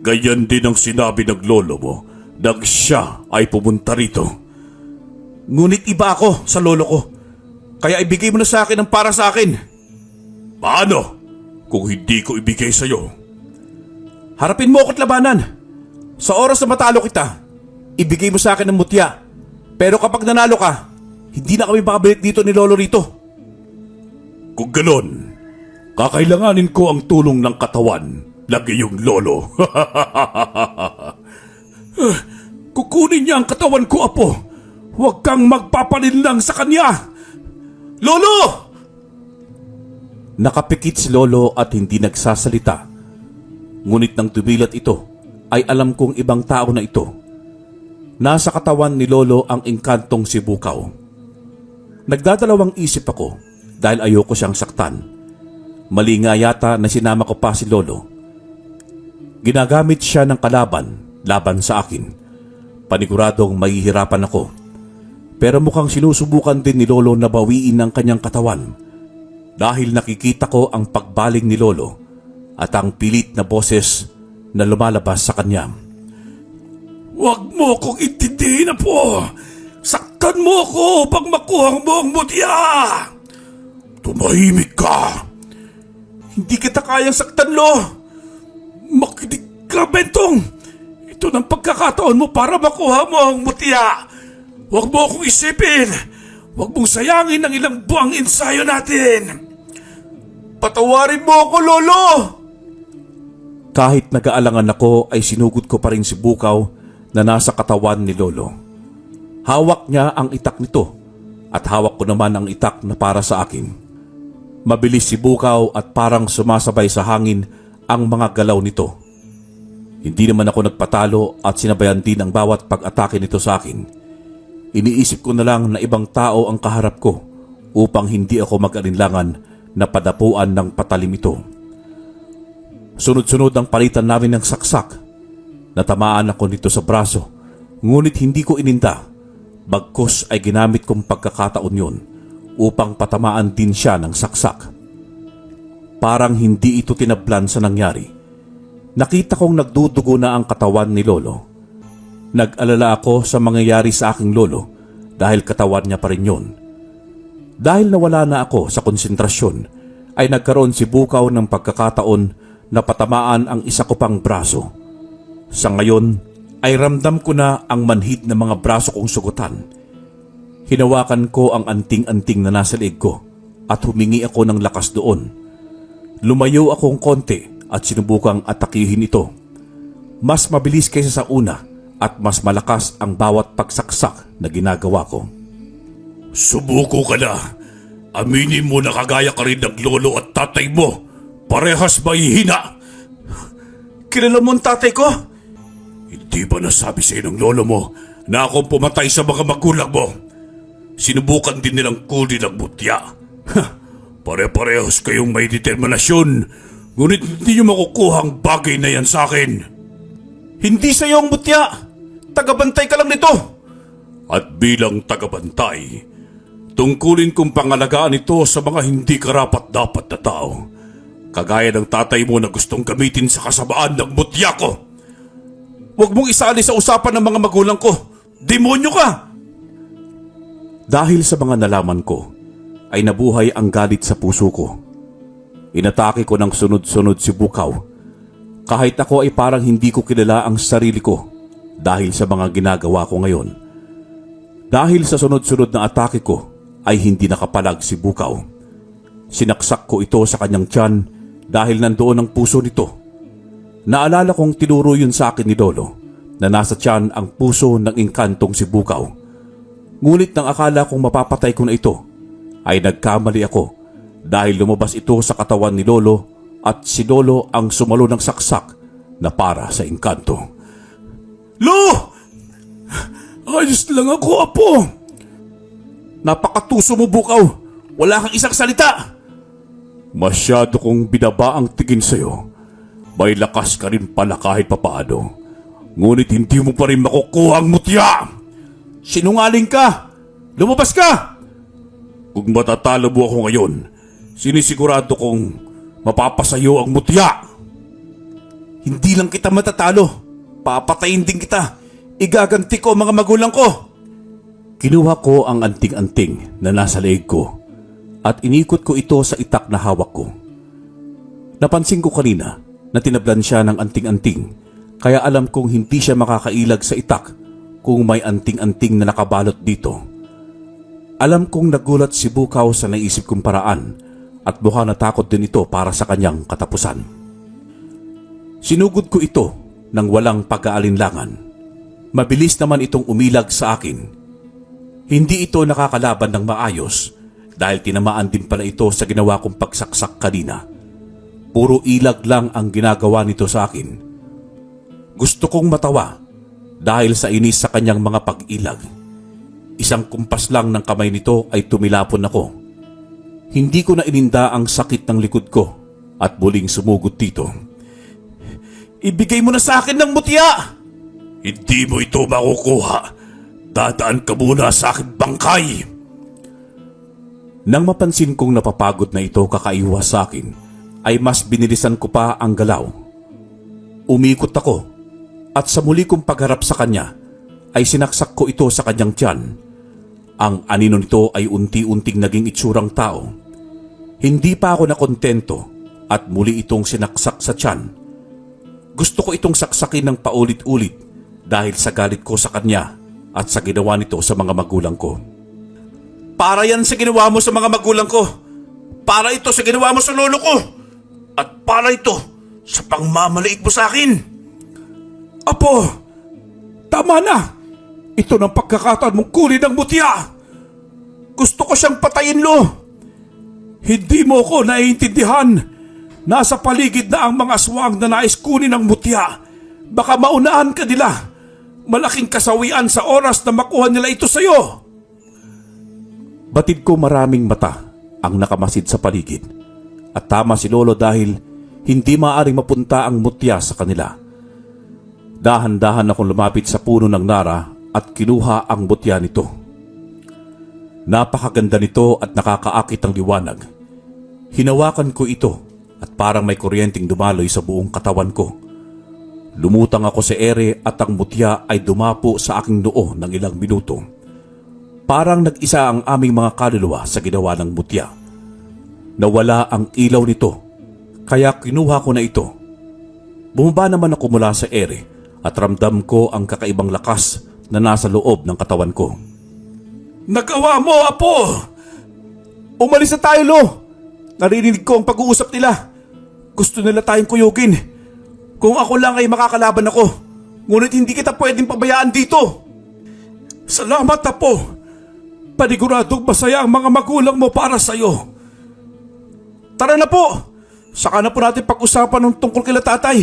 Ganyan din ang sinabi ng lolo mo nang siya ay pumunta rito. Ngunit iba ako sa lolo ko. Kaya ibigay mo na sa akin ang para sa akin. Paano kung hindi ko ibigay sa'yo? Harapin mo ako't labanan. Sa oras na matalo kita, ibigay mo sa akin ang mutya. Pero kapag nanalo ka, hindi na kami makabalik dito ni Lolo rito. Kung ganon, kakailanganin ko ang tulong ng katawan ng iyong lolo. Kukunin niya ang katawan ko, Apo. Huwag kang magpapalinlang sa kanya. Lolo! Nakapikit si Lolo at hindi nagsasalita. Ngunit nang dumilat ito, ay alam kong ibang tao na ito. Nasa katawan ni Lolo ang engkantong si Bukaw. Nagdadalawang isip ako dahil ayoko siyang saktan. Mali nga yata na sinama ko pa si Lolo. Ginagamit siya ng laban sa akin. Paniguradong mahihirapan ako. Pero mukhang sinusubukan din ni Lolo na bawiin ang kanyang katawan. Dahil nakikita ko ang pagbaling ni Lolo at ang pilit na boses na lumalabas sa kanya. Huwag mo kong intindihin, Apo. Saktan mo ako upang makuha mo ang mutya. Tumahimik ka! Hindi kita kayang saktan, Lo. Makinig ka, Bentong. Ito ng pagkakataon mo para makuha mo ang mutya. Huwag mo akong isipin. Huwag mong sayangin ang ilang buwang ensayo natin. Patawarin mo ako, Lolo. Kahit nag-aalangan ako ay sinugod ko pa rin si Bukaw na nasa katawan ni Lolo. Hawak niya ang itak nito at hawak ko naman ang itak na para sa akin. Mabilis si Bukaw at parang sumasabay sa hangin ang mga galaw nito. Hindi naman ako nagpatalo at sinabayan din ang bawat pag-atake nito sa akin. Iniisip ko na lang na ibang tao ang kaharap ko upang hindi ako mag-alinlangan na padapuan ng patalim ito. Sunod-sunod ang palitan namin ng saksak. Natamaan ako nito sa braso, ngunit hindi ko ininda. Bagkus ay ginamit kong pagkakataon yun upang patamaan din siya ng saksak. Parang hindi ito tinablan sa nangyari. Nakita kong nagdudugo na ang katawan ni Lolo. Nag-alala ako sa mangyayari sa aking lolo dahil katawan niya pa rin yun. Dahil nawala na ako sa konsentrasyon, ay nagkaroon si Bukaw ng pagkakataon na patamaan ang isa ko pang braso. Sa ngayon ay ramdam ko na ang manhid na mga braso kong sugutan. Hinawakan ko ang anting-anting na nasa leeg ko at humingi ako ng lakas doon. Lumayo akong konti at sinubukang atakihin ito. Mas mabilis kaysa sa una at mas malakas ang bawat pagsaksak na ginagawa ko. Subuko ka na. Aminin mo na kagaya ka rin ng lolo at tatay mo. Parehas mahihina. Kilala mo ang tatay ko? Hindi ba nasabi sa'yo ng lolo mo na akong pumatay sa mga magulang mo? Sinubukan din nilang kunin ang mutya. Pare-parehas kayong may determinasyon, ngunit hindi nyo makukuha ang bagay na yan sa akin. Hindi sa'yo ang mutya. Tagabantay ka lang nito. At bilang tagabantay, tungkulin kong pangalagaan ito sa mga hindi karapat-dapat na tao. Kagaya ng tatay mo na gustong gamitin sa kasamaan ng mutya ko. Huwag mong isali sa usapan ng mga magulang ko. Demonyo ka! Dahil sa mga nalaman ko, ay nabuhay ang galit sa puso ko. Inatake ko ng sunod-sunod si Bukaw. Kahit ako ay parang hindi ko kilala ang sarili ko dahil sa mga ginagawa ko ngayon. Dahil sa sunod-sunod na atake ko, ay hindi nakapalag si Bukaw. Sinaksak ko ito sa kanyang tiyan dahil nandoon ang puso nito. Naalala kong tinuro yun sa akin ni Lolo na nasa tiyan ang puso ng engkantong si Bukaw. Ngunit nang akala kong mapapatay ko na ito, ay nagkamali ako dahil lumabas ito sa katawan ni Lolo at si Lolo ang sumalo ng saksak na para sa engkanto. Lo! Ayos lang ako, Apo! Napakatuso mo, Bukaw! Wala kang isang salita! Masyado kong binaba ang tingin sa'yo. May lakas ka rin pala kahit papaano. Ngunit hindi mo pa rin makukuha ang mutya! Sinungaling ka! Lumabas ka! Kung matatalo mo ako ngayon, sinisigurado kong mapapasayo ang mutya. Hindi lang kita matatalo. Papatayin din kita. Igaganti ko ang mga magulang ko. Kinuha ko ang anting-anting na nasa leeg ko at inikot ko ito sa itak na hawak ko. Napansin ko kanina na tinablan siya ng anting-anting, kaya alam kong hindi siya makakailag sa itak kung may anting-anting na nakabalot dito. Alam kong nagulat si Bukaw sa naisip kong paraan at mukhang natakot din ito para sa kanyang katapusan. Sinugod ko ito nang walang pag-aalinlangan. Mabilis naman itong umilag sa akin. Hindi ito nakakalaban ng maayos dahil tinamaan din pala ito sa ginawa kong pagsaksak kanina. Puro ilag lang ang ginagawa nito sa akin. Gusto kong matawa dahil sa inis sa kanyang mga pag-ilag. Isang kumpas lang ng kamay nito ay tumilapon ako. Hindi ko na ininda ang sakit ng likod ko at muling sumugod dito. Ibigay mo na sa akin ng mutya! Hindi mo ito makukuha. Dadaan ka muna sa aking bangkay. Nang mapansin kong napapagod na ito kakaiwas sa akin, ay mas binilisan ko pa ang galaw. Umikot ako at sa muli kong pagharap sa kanya, ay sinaksak ko ito sa kanyang tiyan. Ang anino nito ay unti-unting naging itsurang tao. Hindi pa ako nakontento at muli itong sinaksak sa tiyan. Gusto ko itong saksakin ng paulit-ulit dahil sa galit ko sa kanya at sa ginawa nito sa mga magulang ko. Para yan sa ginawa mo sa mga magulang ko. Para ito sa ginawa mo sa lolo ko. At para ito sa pangmamaliit mo sa akin. Apo, tama na. Ito ng pagkakataon mong kunin ang mutya. Gusto ko siyang patayin, Lo. Hindi mo ko naiintindihan. Nasa paligid na ang mga aswang na nais kunin ang mutya. Baka maunahan ka nila. Malaking kasawian sa oras na makuha nila ito sa'yo. Batid ko maraming mata ang nakamasid sa paligid. At tama si Lolo dahil hindi maaaring mapunta ang mutya sa kanila. Dahan-dahan akong lumapit sa puno ng nara at kinuha ang mutya nito. Napakaganda nito at nakakaakit ang liwanag. Hinawakan ko ito at parang may kuryenteng dumaloy sa buong katawan ko. Lumutang ako sa ere at ang mutya ay dumapo sa aking noo ng ilang minuto. Parang nag-isa ang aming mga kaluluwa sa ginawa ng mutya. Nawala ang ilaw nito, kaya kinuha ko na ito. Bumaba naman ako mula sa ere at ramdam ko ang kakaibang lakas na nasa loob ng katawan ko. Nagawa mo, Apo! Umalis na tayo, Lo! Narinig ko ang pag-uusap nila. Gusto nila tayong kuyugin. Kung ako lang ay makakalaban ako, ngunit hindi kita pwedeng pabayaan dito. Salamat, Apo! Paniguradong masaya ang mga magulang mo para sa'yo. Tara na po! Saka na po natin pag-usapan ng tungkol kila tatay.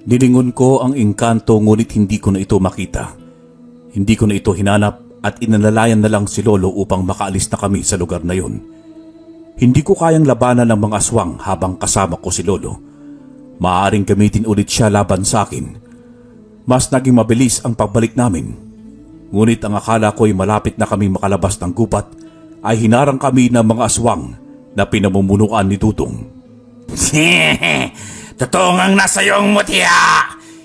Nilingon ko ang engkanto ngunit hindi ko na ito makita. Hindi ko na ito hinanap at inalalayan na lang si Lolo upang makaalis na kami sa lugar na yun. Hindi ko kayang labanan ng mga aswang habang kasama ko si Lolo. Maaaring gamitin ulit siya laban sa akin. Mas naging mabilis ang pagbalik namin. Ngunit ang akala ko'y malapit na kami makalabas ng gubat ay hinarang kami ng mga aswang na pinamumunuan ni Dudong. Totoo ngang nasa iyo ang mutya.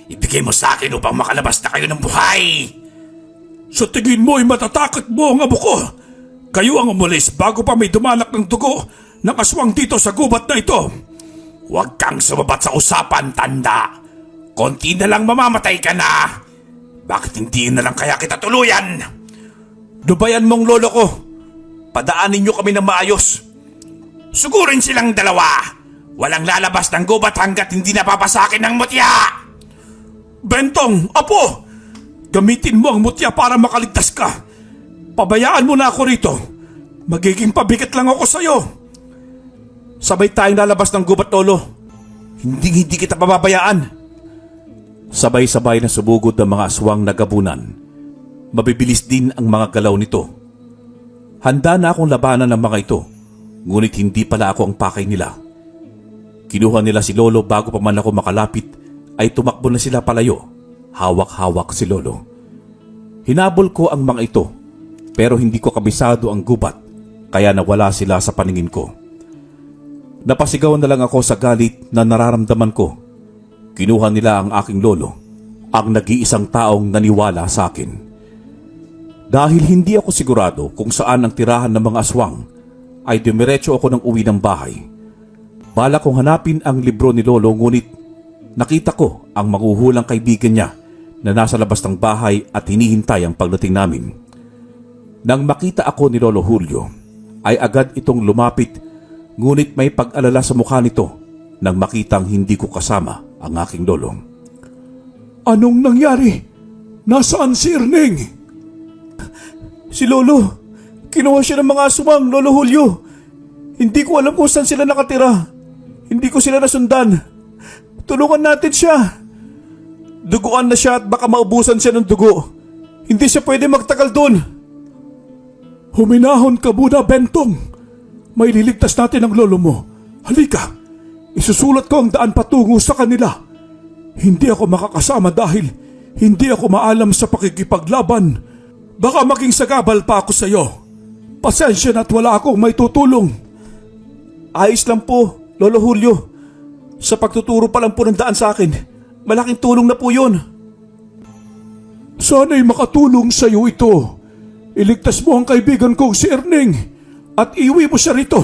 Ibigay mo sa akin upang makalabas na kayo ng buhay. Sa tingin mo ay matatakot mo ang abo ko. Kayo ang umalis bago pa may dumalak ng dugo ng aswang dito sa gubat na ito. Huwag kang sumabat sa usapan, tanda. Konti na lang mamamatay ka na. Bakit hindi na lang kaya kita tuluyan? Dubayan mong lolo ko. Padaanin niyo kami ng maayos. Sugurin silang dalawa. Walang lalabas ng gubat hanggat hindi napapasakin ng mutya. Bentong, Apo! Gamitin mo ang mutya para makaligtas ka. Pabayaan mo na ako rito. Magiging pabigat lang ako sa'yo. Sabay tayong lalabas ng gubat, Lolo. Hindi kita pababayaan. Sabay-sabay na sumugod ng mga aswang na gabunan. Mabibilis din ang mga galaw nito. Handa na akong labanan ng mga ito, ngunit hindi pala ako ang pakay nila. Kinuha nila si Lolo bago pa man ako makalapit ay tumakbo na sila palayo. Hawak-hawak si Lolo. Hinabol ko ang mga ito pero hindi ko kabisado ang gubat kaya nawala sila sa paningin ko. Napasigaw na lang ako sa galit na nararamdaman ko. Kinuha nila ang aking lolo, ang nag-iisang taong naniwala sa akin. Dahil hindi ako sigurado kung saan ang tirahan ng mga aswang, ay dumiretso ako ng uwi ng bahay. Bala kong hanapin ang libro ni Lolo ngunit nakita ko ang maguhulang kaibigan niya na nasa labas ng bahay at hinihintay ang pagdating namin. Nang makita ako ni Lolo Julio, ay agad itong lumapit ngunit may pag-alala sa mukha nito nang makitang hindi ko kasama ang aking lolo. Anong nangyari? Nasaan si Erning? Si Lolo. Kinuha siya ng mga aswang, Lolo Julio. Hindi ko alam kung saan sila nakatira. Hindi ko sila nasundan. Tulungan natin siya. Duguan na siya at baka maubusan siya ng dugo. Hindi siya pwede magtagal doon. Huminahon ka muna, Bentong. May liligtas natin ang lolo mo. Halika. Isusulat ko ang daan patungo sa kanila. Hindi ako makakasama dahil hindi ako maalam sa pakikipaglaban. Baka maging sagabal pa ako sa iyo. Pasensya na at wala akong may tutulong. Ayos lang po, Lolo Julio. Sa pagtuturo pa lang po ng daan sa akin, malaking tulong na po yun. Sana'y makatulong sa iyo ito. Iligtas mo ang kaibigan kong si Erning at iwi mo siya rito.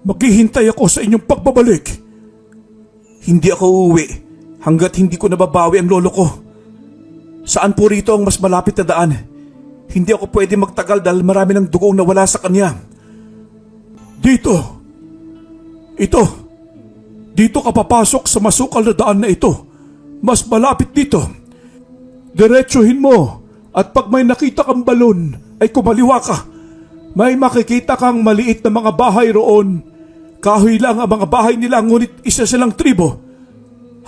Maghihintay ako sa inyong pagbabalik. Hindi ako uuwi hanggat hindi ko nababawi ang lolo ko. Saan po rito ang mas malapit na daan? Hindi ako pwede magtagal dahil marami ng dugong nawala sa kanya. Dito. Ito. Dito ka papasok sa masukal na daan na ito. Mas malapit dito. Diretsuhin mo at pag may nakita kang balon ay kumaliwa ka. May makikita kang maliit na mga bahay roon. Kahoy lang ang mga bahay nila ngunit isa silang tribo.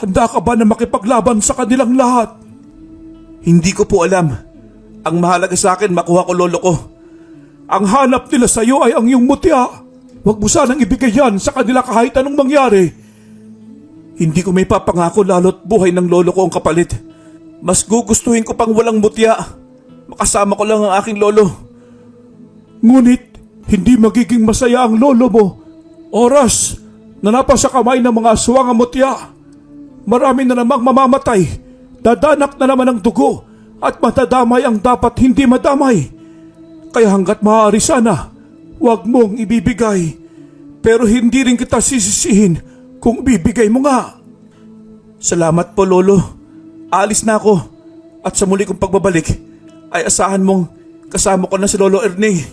Handa ka ba na makipaglaban sa kanilang lahat? Hindi ko po alam. Ang mahalaga sa akin makuha ko lolo ko. Ang hanap nila sa iyo ay ang iyong mutya. Huwag mo sanang ibigay yan sa kanila kahit anong mangyari. Hindi ko may papangako lalo't buhay ng lolo ko ang kapalit. Mas gugustuhin ko pang walang mutya. Makasama ko lang ang aking lolo. Ngunit, hindi magiging masaya ang lolo mo. Oras na napasa kamay ng mga aswang ang mutya. Marami na namang mamamatay. Dadanak na naman ang dugo at matadamay ang dapat hindi madamay. Kaya hanggat maaari sana, huwag mong ibibigay. Pero hindi rin kita sisisihin kung bibigay mo nga. Salamat po, Lolo. Alis na ako. At sa muli kong pagbabalik, ay asahan mong kasama ko na si Lolo Ernie.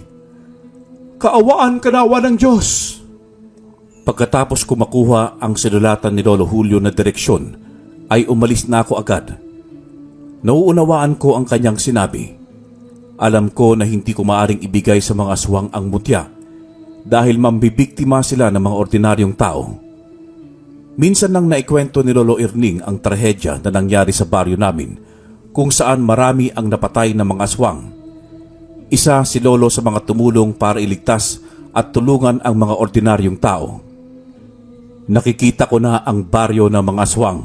Kaawaan kanawa ng Diyos. Pagkatapos ko makuha ang sinulatan ni Lolo Julio na direksyon, ay umalis na ako agad. Nauunawaan ko ang kanyang sinabi. Alam ko na hindi ko maaring ibigay sa mga aswang ang mutya dahil mambibiktima sila ng mga ordinaryong tao. Minsan nang naikwento ni Lolo Erning ang trahedya na nangyari sa baryo namin kung saan marami ang napatay ng mga aswang. Isa si Lolo sa mga tumulong para iligtas at tulungan ang mga ordinaryong tao. Nakikita ko na ang baryo ng mga aswang.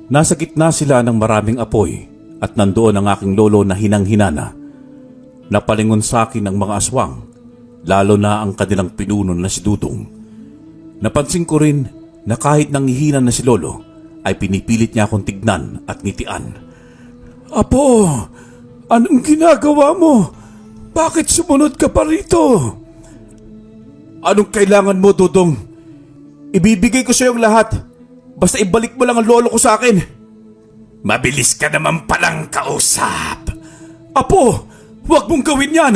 Nasa gitna sila ng maraming apoy at nandoon ang aking lolo na hinang-hinana. Napalingon sa akin ang mga aswang, lalo na ang kanilang pinuno na si Dudong. Napansin ko rin na kahit nanghihina na si Lolo, ay pinipilit niya akong tignan at ngitian. Apo, anong ginagawa mo? Bakit sumunod ka pa rito? Anong kailangan mo, Dudong? Ibibigay ko sa iyong lahat. Basta ibalik mo lang ang lolo ko sa akin. Mabilis ka naman palang kausap. Apo, huwag mong gawin yan.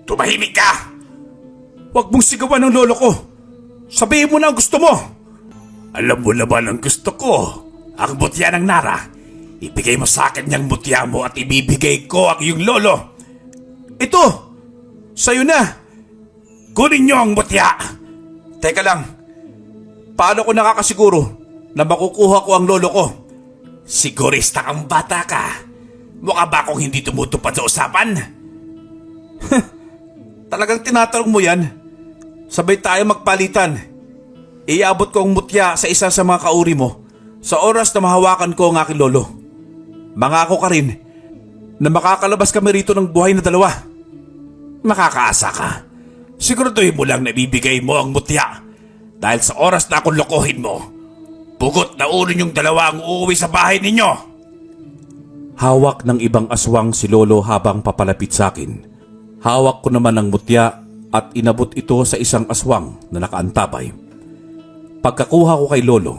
Tumahimik ka! Huwag mong sigawan ng lolo ko. Sabihin mo na ang gusto mo. Alam mo naman ang gusto ko. Ang mutya ng Nara. Ibigay mo sa akin yung mutya mo at ibibigay ko ang iyong lolo. Ito, sa'yo na. Kunin niyo ang mutya. Teka lang, paano ko nakakasiguro na makukuha ko ang lolo ko? Sigurista kang bata ka. Mukha ba akong hindi tumutupad sa usapan? Talagang tinatanong mo yan? Sabay tayo magpalitan. Iabot ko ang mutya sa isa sa mga kauri mo sa oras na mahawakan ko ang aking lolo. Mangako ka rin na makakalabas kami rito ng buhay na dalawa. Makakaasa ka. Siguraduhin mo lang na ibibigay mo ang mutya. Dahil sa oras na akong lokohin mo, pugot na ulo niyong dalawa ang uuwi sa bahay ninyo. Hawak ng ibang aswang si Lolo habang papalapit sa akin. Hawak ko naman ang mutya at inabot ito sa isang aswang na nakaantabay. Pagkakuha ko kay Lolo,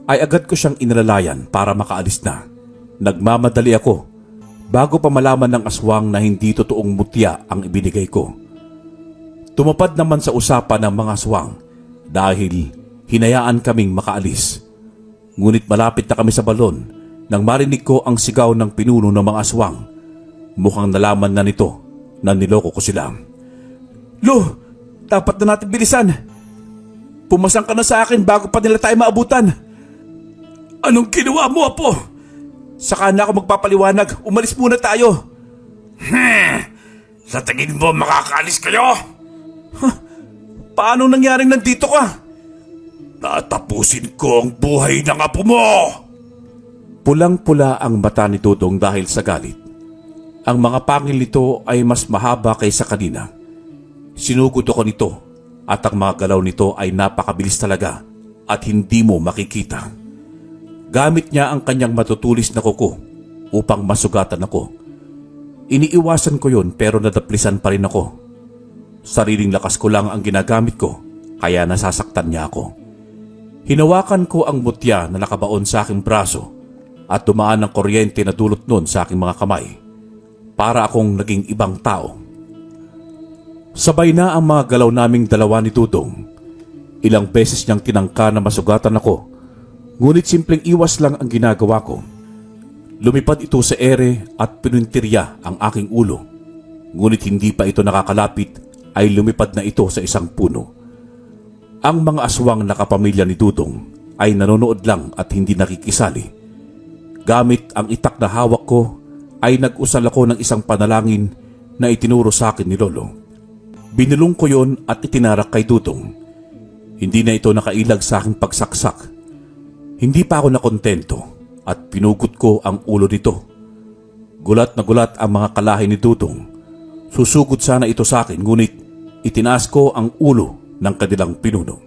ay agad ko siyang inalalayan para makaalis na. Nagmamadali ako bago pa malaman ng aswang na hindi totoong mutya ang ibinigay ko. Tumapad naman sa usapan ng mga aswang dahil hinayaan kaming makaalis. Ngunit malapit na kami sa balon nang marinig ko ang sigaw ng pinuno ng mga aswang. Mukhang nalaman na nito na niloko ko sila. Lo, dapat na natin bilisan. Pumasang ka na sa akin bago pa nila tayo maabutan. Anong ginawa mo, Apo? Saka na ako magpapaliwanag. Umalis muna tayo. Sa tingin mo makakaalis kayo? Paano nangyaring nandito ka? Tatapusin ko ang buhay ng apo mo! Pulang-pula ang mata ni Dudong dahil sa galit. Ang mga pangil nito ay mas mahaba kaysa kanina. Sinugod ako nito at ang mga galaw nito ay napakabilis talaga at hindi mo makikita. Gamit niya ang kanyang matutulis na kuko upang masugatan ako. Iniiwasan ko yun pero nadaplisan pa rin ako. Sariling lakas ko lang ang ginagamit ko kaya nasasaktan niya ako. Hinawakan ko ang mutya na nakabaon sa aking braso at dumaan ng kuryente na dulot nun sa aking mga kamay. Para akong naging ibang tao. Sabay na ang mga galaw naming dalawa ni Dudong. Ilang beses niyang tinangka na masugatan ako, ngunit simpleng iwas lang ang ginagawa ko. Lumipad ito sa ere at pinintirya ang aking ulo. Ngunit hindi pa ito nakakalapit ay lumipad na ito sa isang puno. Ang mga aswang na kapamilya ni Dudong ay nanonood lang at hindi nakikisali. Gamit ang itak na hawak ko ay nag-usal ako ng isang panalangin na itinuro sa akin ni Lolo. Binulong ko yon at itinarak kay Dudong. Hindi na ito nakailag sa aking pagsaksak. Hindi pa ako nakontento at pinugot ko ang ulo nito. Gulat na gulat ang mga kalahi ni Dudong. Susugod sana ito sa akin ngunit itinaas ko ang ulo ng kanilang pinuno.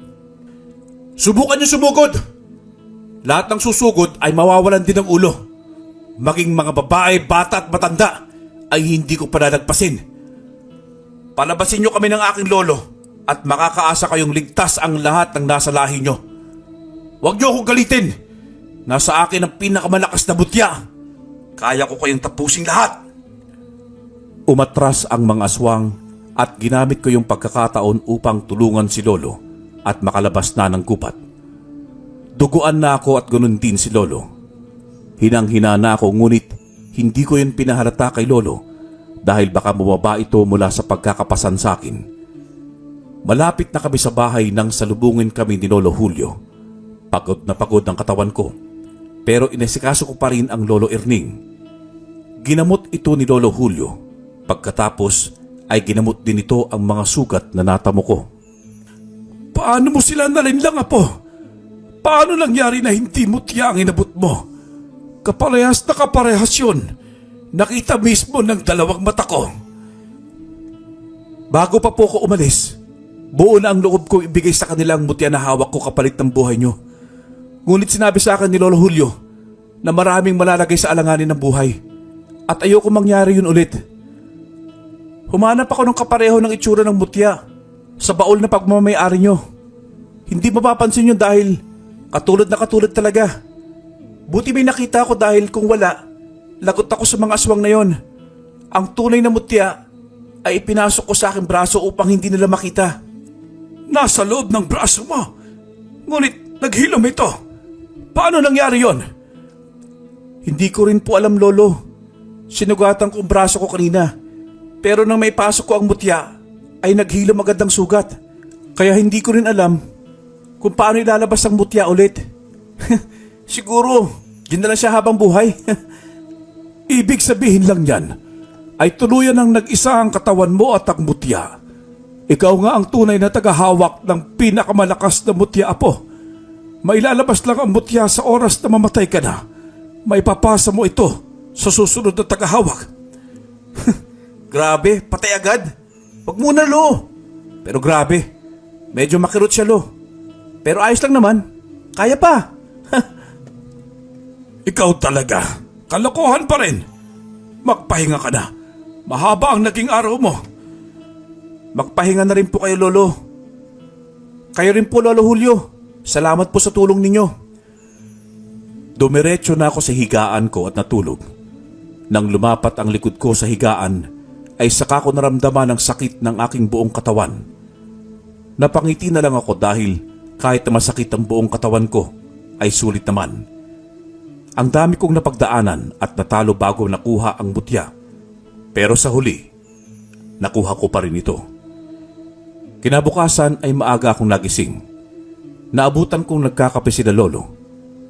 Subukan niyo sumugod! Lahat ng susugod ay mawawalan din ng ulo. Maging mga babae, bata at matanda ay hindi ko palalagpasin. Palabasin niyo kami ng aking lolo at makakaasa kayong ligtas ang lahat ng nasa lahi niyo. Huwag niyo akong galitin. Nasa akin ang pinakamalakas na butya. Kaya ko kayong tapusing lahat. Umatras ang mga aswang at ginamit ko yung pagkakataon upang tulungan si Lolo at makalabas na ng kupat. Duguan na ako at ganun din si Lolo. Hinang-hina na ako ngunit hindi ko yun pinahalata kay Lolo dahil baka bumaba ito mula sa pagkakapasan sa akin. Malapit na kami sa bahay nang salubungin kami ni Lolo Julio. Pagod na pagod ang katawan ko pero inesikaso ko pa rin ang Lolo Erning. Ginamot ito ni Lolo Julio. Pagkatapos ay ginamot din ito ang mga sugat na natamo ko. Paano mo sila nalinlang, Apo? Paano nangyari na hindi mutya ang inabot mo? Kaparehas na kaparehas yun. Nakita mismo ng dalawang mata ko. Bago pa po ako umalis, buo na ang loob ko ibigay sa kanila ang mutya na hawak ko kapalit ng buhay nyo. Ngunit sinabi sa akin ni Lolo Julio na maraming malalagay sa alanganin ng buhay at ayoko mangyari yun ulit. Humanap ako ng kapareho ng itsura ng mutya sa baol na pagmamayari nyo. Hindi mapapansin yun dahil katulad na katulad talaga. Buti may nakita ko dahil kung wala, lagot ako sa mga aswang na yon. Ang tunay na mutya ay ipinasok ko sa aking braso upang hindi nila makita. Nasa loob ng braso mo. Ngunit naghilom ito. Paano nangyari yon? Hindi ko rin po alam, Lolo. Sinugatan ko ang braso ko kanina. Pero nang may pasok ko ang mutya, ay naghilom agad ng sugat. Kaya hindi ko rin alam kung paano ilalabas ang mutya ulit. Siguro, yun na lang siya habang buhay. Ibig sabihin lang yan ay tuluyan ang nag-isa ang katawan mo at ang mutya. Ikaw nga ang tunay na tagahawak ng pinakamalakas na mutya, Apo. Mailalabas lang ang mutya sa oras na mamatay ka na. Maipapasa mo ito sa susunod na tagahawak. Grabe, patay agad. Wag muna, Lo. Pero grabe, medyo makirot siya, Lo. Pero ayos lang naman. Kaya pa. Ikaw talaga. Kalokohan pa rin. Magpahinga ka na. Mahaba ang naging araw mo. Magpahinga na rin po kayo, Lolo. Kayo rin po, Lolo Julio. Salamat po sa tulong ninyo. Dumiretso na ako sa higaan ko at natulog. Nang lumapat ang likod ko sa higaan, ay saka ko naramdaman ang sakit ng aking buong katawan. Napangiti na lang ako dahil kahit na masakit ang buong katawan ko, ay sulit naman. Ang dami kong napagdaanan at natalo bago nakuha ang mutya. Pero sa huli, nakuha ko pa rin ito. Kinabukasan ay maaga akong nagising. Naabutan kong nagkakape sila Lolo.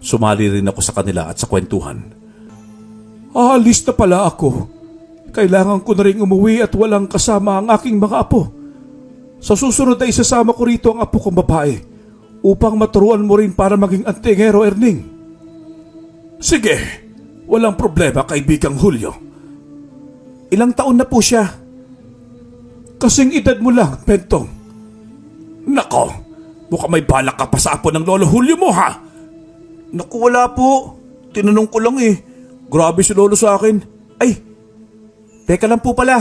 Sumali rin ako sa kanila at sa kwentuhan. Aalis na pala ako. Kailangan ko na rin umuwi at walang kasama ang aking mga apo. Sa susunod ay isasama ko rito ang apo kong babae upang maturuan mo rin para maging antingero, Erning. Sige, walang problema, kaibigang Julio. Ilang taon na po siya? Kasing edad mo lang, Bentong. Nako, mukhang may balak ka pa sa apo ng Lolo Julio mo, ha? Naku, wala po. Tinanong ko lang eh. Grabe si Lolo sa akin. Ay, teka lang po pala.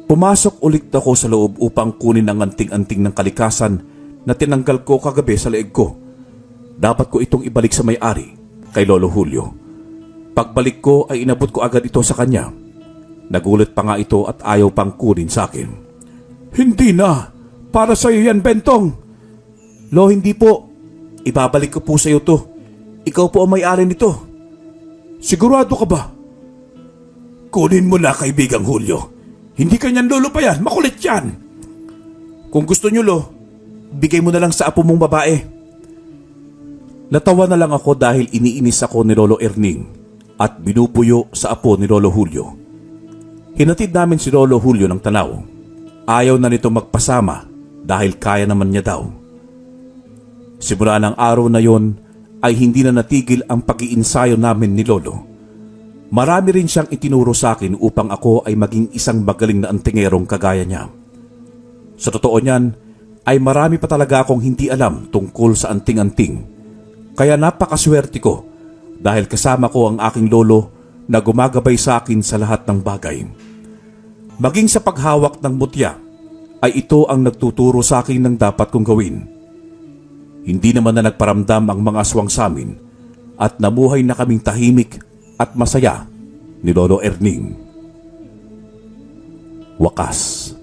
Pumasok ulit ako sa loob upang kunin ang anting-anting ng kalikasan na tinanggal ko kagabi sa leeg ko. Dapat ko itong ibalik sa may-ari, kay Lolo Julio. Pagbalik ko ay inabot ko agad ito sa kanya. Nagulat pa nga ito at ayaw pang kunin sa akin. Hindi na. Para sa iyo yan, Bentong. Lo, hindi po. Ibabalik ko po sa iyo to. Ikaw po ang may-ari nito. Sigurado ka ba? Kunin mo na, kaibigang Julio. Hindi kanyan lolo pa yan. Makulit yan. Kung gusto nyo, Lo, bigay mo na lang sa apo mong babae. Natawa na lang ako dahil iniinis ako ni Lolo Erning at binubuyo sa apo ni Lolo Julio. Hinatid namin si Lolo Julio ng Tanaw. ayaw na nito magpasama dahil kaya naman niya daw. Simula ng araw na yon ay hindi na natigil ang pag-iinsayo namin ni Lolo. Marami rin siyang itinuro sa akin upang ako ay maging isang magaling na antingerong kagaya niya. Sa totoo niyan, ay marami pa talaga akong hindi alam tungkol sa anting-anting. Kaya napakaswerte ko dahil kasama ko ang aking lolo na gumagabay sa akin sa lahat ng bagay. Maging sa paghawak ng mutya, ay ito ang nagtuturo sa akin ng dapat kong gawin. Hindi naman na nagparamdam ang mga aswang sa amin at namuhay na kaming tahimik at masaya ni Lolo Erning. Wakas.